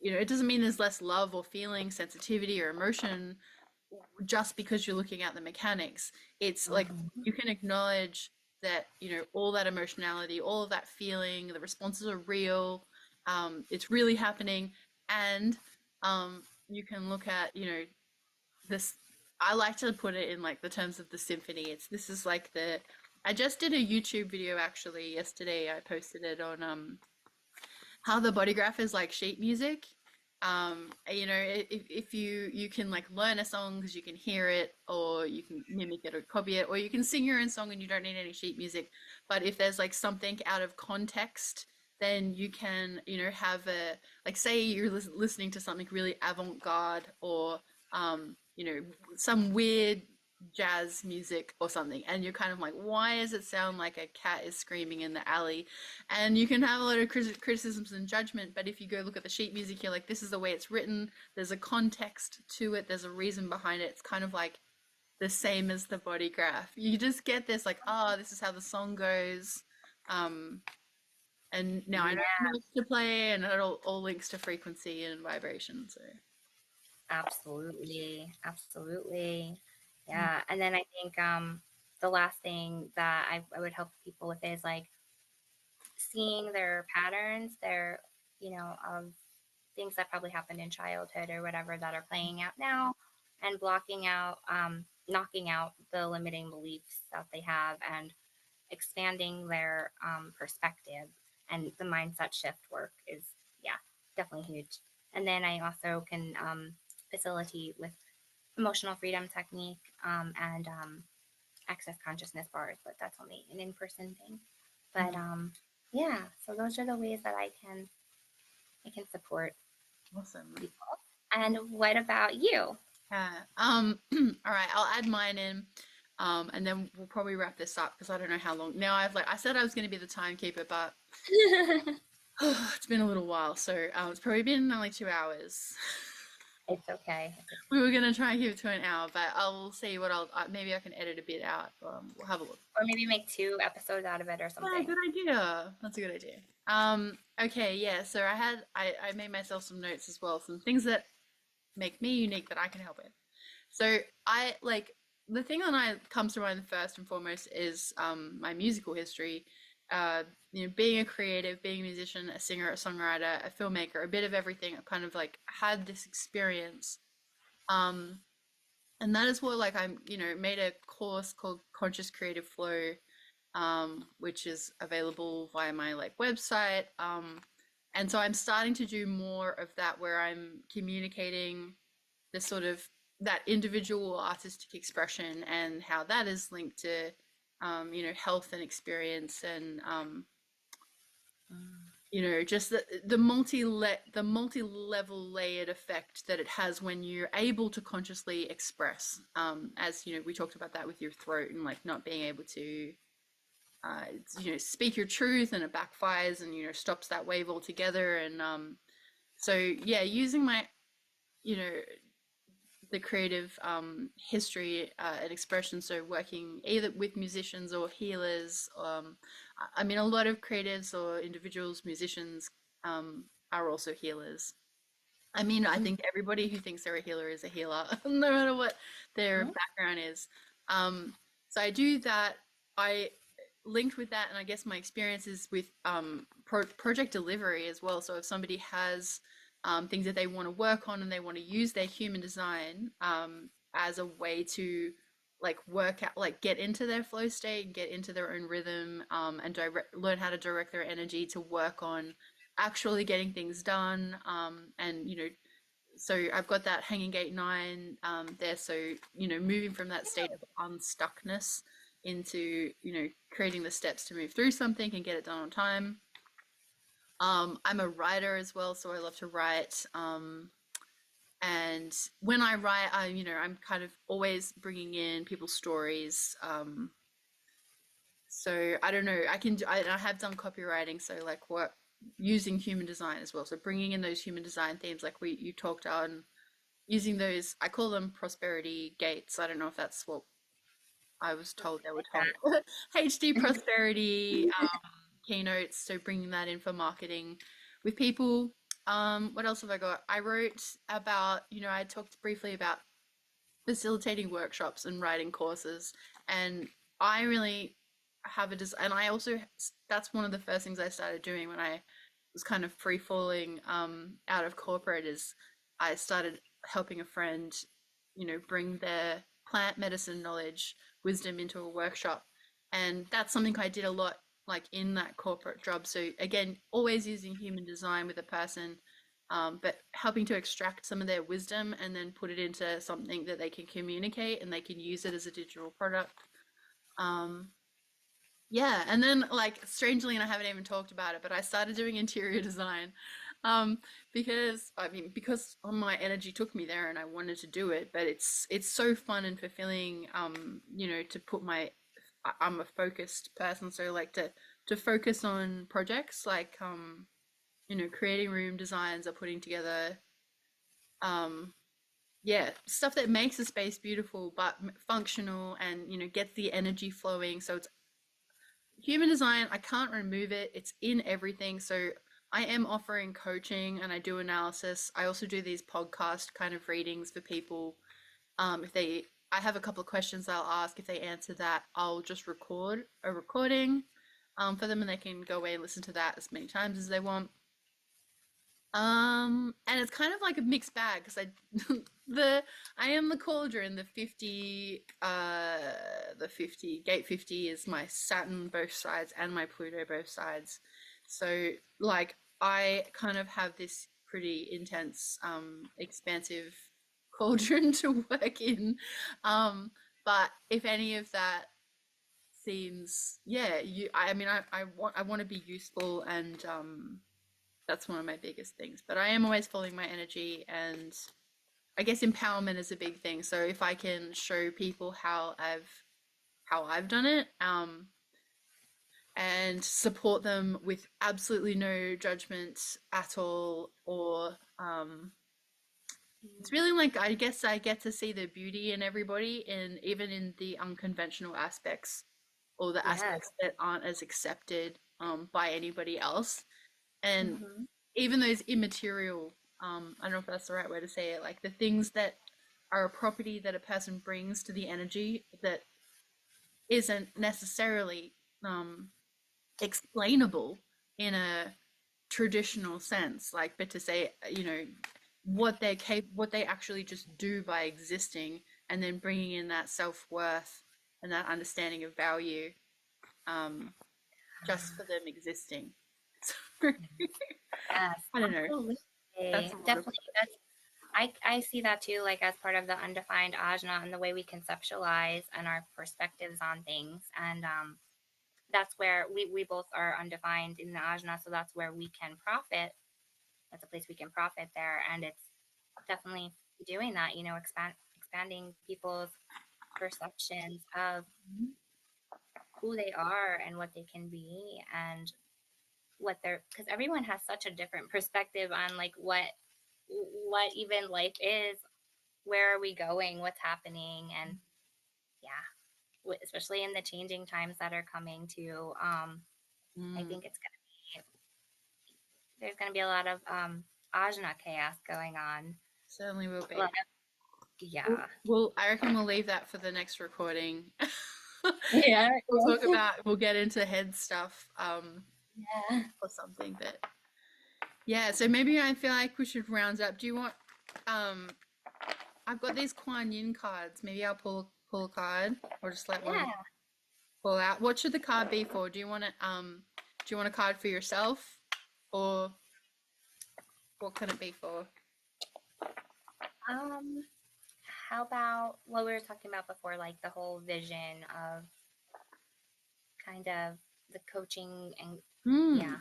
it doesn't mean there's less love or feeling, sensitivity or emotion just because you're looking at the mechanics. It's like you can acknowledge that, all that emotionality, all of that feeling, the responses are real. It's really happening. And you can look at, this. I like to put it in like the terms of the symphony. This is like I just did a YouTube video actually yesterday. I posted it on how the body graph is like sheet music. If you can like learn a song because you can hear it, or you can mimic it or copy it, or you can sing your own song and you don't need any sheet music. But if there's like something out of context, then you can, have like say you're listening to something really avant-garde, or some weird jazz music or something, and you're kind of like, why does it sound like a cat is screaming in the alley? And you can have a lot of criticisms and judgment, but if you go look at the sheet music, you're like, this is the way it's written, there's a context to it, there's a reason behind it. It's kind of like the same as the body graph. You just get this like, this is how the song goes. And now I know Yeah, how much to play, and it all links to frequency and vibration. So absolutely, absolutely. Yeah, and then I think the last thing that I would help people with is like seeing their patterns, their of things that probably happened in childhood or whatever that are playing out now, and blocking out, knocking out the limiting beliefs that they have, and expanding their perspective. And the mindset shift work is, yeah, definitely huge. And then I also can facilitate with emotional freedom technique, and access consciousness bars, but that's only an in-person thing. But yeah, so those are the ways that I can support awesome. people. And what about you? Yeah. All right, I'll add mine in. And then we'll probably wrap this up because I don't know how long. Now I said I was going to be the timekeeper, but It's been a little while, so it's probably been only 2 hours. It's okay. We were gonna try and keep it to an hour, but I'll see what maybe I can edit a bit out. We'll have a look. Or maybe make 2 episodes out of it or Yeah, something. good idea. That's a good idea. Okay, yeah. So I made myself some notes as well, some things that make me unique that I can help with. So I like the thing that I comes to mind first and foremost is my musical history. Being a creative, being a musician, a singer, a songwriter, a filmmaker, a bit of everything. I kind of like had this experience. Um, and that is what like I'm, made a course called Conscious Creative Flow, which is available via my like website. And so I'm starting to do more of that where I'm communicating the sort of that individual artistic expression and how that is linked to health and experience and just the multi-level layered effect that it has when you're able to consciously express, as we talked about that with your throat and like not being able to speak your truth, and it backfires and stops that wave altogether. And so yeah, using my you know the creative history and expression, so working either with musicians or healers. I mean, a lot of creatives or individuals, musicians, are also healers. I mean, I think everybody who thinks they're a healer is a healer, no matter what their Mhm. background is. Um, so I do that. I linked with that, and I guess my experiences with project delivery as well. So if somebody has things that they want to work on and they want to use their human design as a way to like work out, like get into their flow state and get into their own rhythm, and learn how to direct their energy to work on actually getting things done. And so I've got that hanging gate 9 there. So moving from that state of unstuckness into creating the steps to move through something and get it done on time. I'm a writer as well, so I love to write. And when I write, I'm kind of always bringing in people's stories. So I don't know. I have done copywriting, so like what using human design as well. So bringing in those human design themes, like you talked on, using those. I call them prosperity gates. I don't know if that's what I was told they were That. told. HD prosperity keynotes. So bringing that in for marketing with people. What else have I got? I wrote about, I talked briefly about facilitating workshops and writing courses, and I really have and I also, that's one of the first things I started doing when I was kind of free falling out of corporate, is I started helping a friend bring their plant medicine knowledge, wisdom into a workshop. And that's something I did a lot like in that corporate job. So again, always using human design with a person, but helping to extract some of their wisdom and then put it into something that they can communicate and they can use it as a digital product. Um, yeah, and then like strangely, and I haven't even talked about it, but I started doing interior design, um, because my energy took me there and I wanted to do it. But it's so fun and fulfilling, to put I'm a focused person, so like to focus on projects like creating room designs or putting together um yeah, stuff that makes a space beautiful but functional, and gets the energy flowing. So it's human design. I can't remove it. It's in everything. So I am offering coaching and I do analysis. I also do these podcast kind of readings for people. If they I have a couple of questions I'll ask. If they answer that, I'll just record a recording for them, and they can go away and listen to that as many times as they want. And it's kind of like a mixed bag because the I am the cauldron, the 50 gate 50 is my Saturn both sides and my Pluto both sides. So like I kind of have this pretty intense expansive cauldron to work in. But if any of that seems, yeah, I mean I want to be useful, and that's one of my biggest things. But I am always following my energy, and I guess empowerment is a big thing. So if I can show people how I've done it, and support them with absolutely no judgment at all. Or it's really like, I guess I get to see the beauty in everybody, and even in the unconventional aspects, or the Yes. aspects that aren't as accepted by anybody else. And Hmm. even those immaterial, I don't know if that's the right way to say it, like the things that are a property that a person brings to the energy that isn't necessarily um, explainable in a traditional sense, like, but to say, what they actually just do by existing, and then bringing in that self-worth and that understanding of value, um, just for them existing. So, Yes, I don't know. That's absolutely. a lot of. Definitely. I see that too, like as part of the undefined ajna and the way we conceptualize and our perspectives on things. And that's where we both are undefined in the ajna, so that's where we can profit. That's a place we can profit there. And it's definitely doing that, expanding people's perceptions of who they are and what they can be and what they're, because everyone has such a different perspective on like what even life is, where are we going, what's happening, and yeah, especially in the changing times that are coming too. I Mm, think there's gonna be a lot of ajna chaos going on. certainly will A lot be. of, yeah. I reckon we'll leave that for the next recording. Yeah. We'll talk about, we'll get into head stuff, Yeah. or something. But yeah, so maybe I feel like we should round up. Do you want, um, I've got these Kuan Yin cards. Maybe I'll pull a card, or just let one Yeah. pull out. What should the card be for? Do you want a card for yourself, or what can it be for? Um, how about what we were talking about before, like the whole vision of kind of the coaching and Hmm. yeah.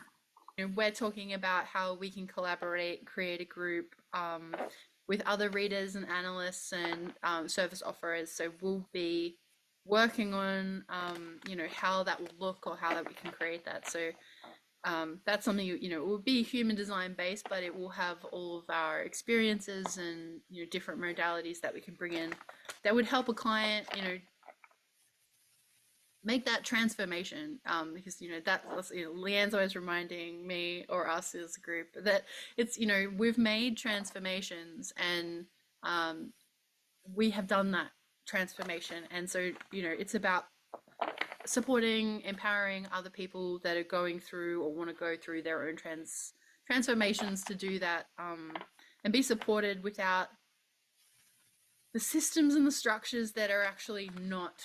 We're talking about how we can collaborate, create a group, with other readers and analysts and, service offerers. So we'll be working on, how that will look, or how that we can create that. So, that's something, it will be human design based, but it will have all of our experiences and, different modalities that we can bring in that would help a client, make that transformation, because that's, Leanne's always reminding me, or us as a group, that it's, we've made transformations, and um, we have done that transformation, and so, it's about supporting, empowering other people that are going through, or want to go through their own transformations, to do that, and be supported without the systems and the structures that are actually not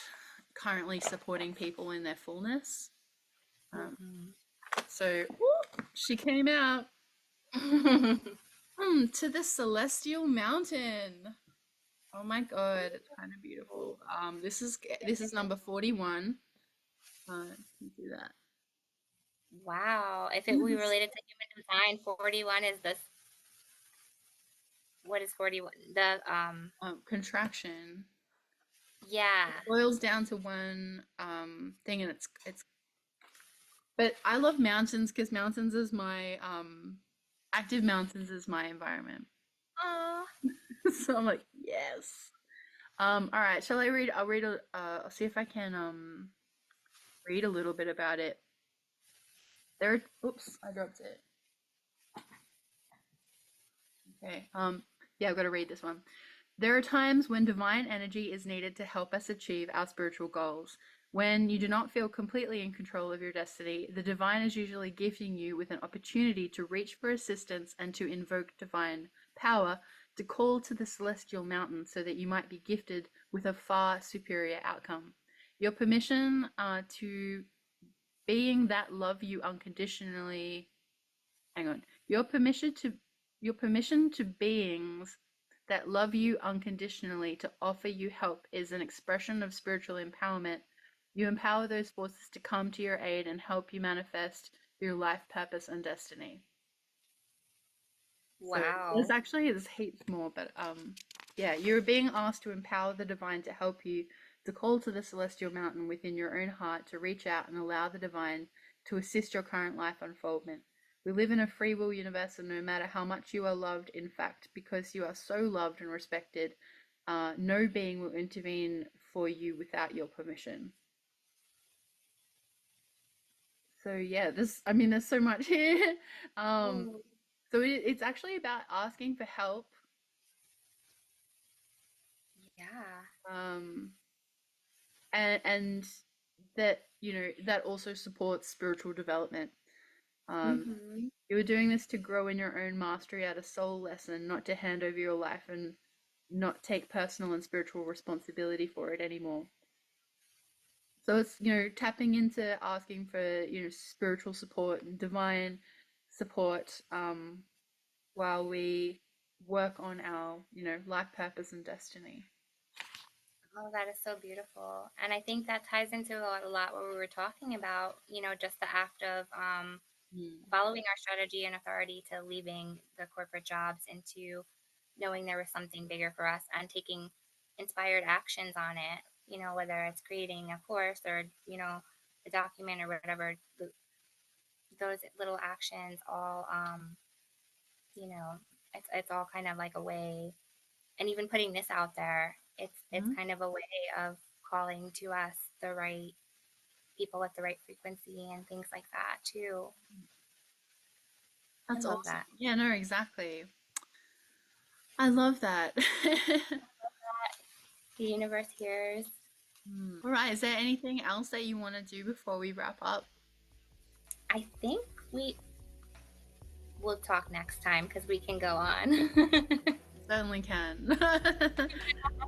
currently supporting people in their fullness. Um, Mhm. so she came out, to the Celestial Mountain. Oh my god, it's kind of beautiful. This is number 41. You do that. Wow. If it we related to human design, 41 is this. What is 41? The Contraction. yeah. It boils down to one thing, and it's. But I love mountains, because mountains is my active mountains is my environment. Oh, So I'm like, yes. All right. Shall I read? I'll read I'll see if I can read a little bit about it. Oops, I dropped it. Okay. Yeah, I've got to read this one. There are times when divine energy is needed to help us achieve our spiritual goals. When you do not feel completely in control of your destiny, the divine is usually gifting you with an opportunity to reach for assistance and to invoke divine power, to call to the celestial mountain, so that you might be gifted with a far superior outcome. Your permission, to being that love you unconditionally. Hang on. Your permission to beings that love you unconditionally to offer you help is an expression of spiritual empowerment. You empower those forces to come to your aid and help you manifest your life purpose and destiny. So wow. there's heaps more, but yeah, you're being asked to empower the divine to help you the call to the celestial mountain within your own heart to reach out and allow the divine to assist your current life unfoldment. We live in a free will universe, and no matter how much you are loved, in fact, because you are so loved and respected, no being will intervene for you without your permission. So yeah, there's so much here. Ooh, So it's actually about asking for help, yeah. um, and that that also supports spiritual development. Um, Mm-hmm. you are doing this to grow in your own mastery at a soul lesson, not to hand over your life and not take personal and spiritual responsibility for it anymore. So it's, tapping into asking for, spiritual support and divine support, while we work on our, life purpose and destiny. Oh, that is so beautiful. And I think that ties into a lot what we were talking about, just the act of Mm. following our strategy and authority to leaving the corporate jobs into knowing there was something bigger for us and taking inspired actions on it, whether it's creating a course or, a document or whatever, those little actions all, you know, it's all kind of like a way, and even putting this out there, it's Mhm. kind of a way of calling to us the right people with the right frequency and things like that too. I That's love awesome. that. Yeah, no, exactly. I love that. The universe hears. All right. Is there anything else that you want to do before we wrap up? I think we will talk next time because we can go on. Certainly can.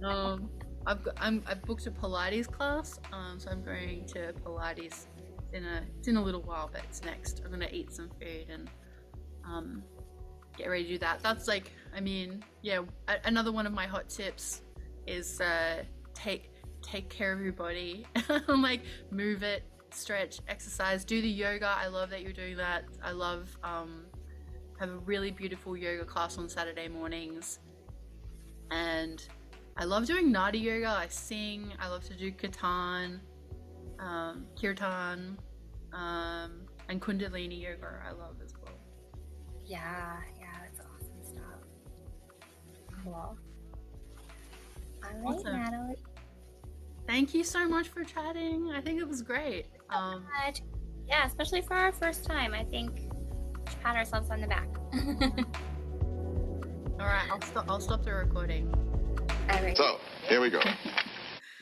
um, I've booked a Pilates class. So I'm going to Pilates. It's in a little while, but it's next. I'm gonna eat some food and um get ready to do that. That's like, yeah. Another one of my hot tips is take care of your body. Like, move it, stretch, exercise, do the yoga. I love that you're doing that. I love have a really beautiful yoga class on Saturday mornings, and I love doing Nadi yoga. I sing. I love to do kirtan, and Kundalini yoga. I love as well. Yeah, that's awesome stuff. Cool. All right, Awesome. Natalie. Thank you so much for chatting. I think it was great. Much. Yeah, especially for our first time. I think we should pat ourselves on the back. All right, I'll stop the recording. All right. So, here we go.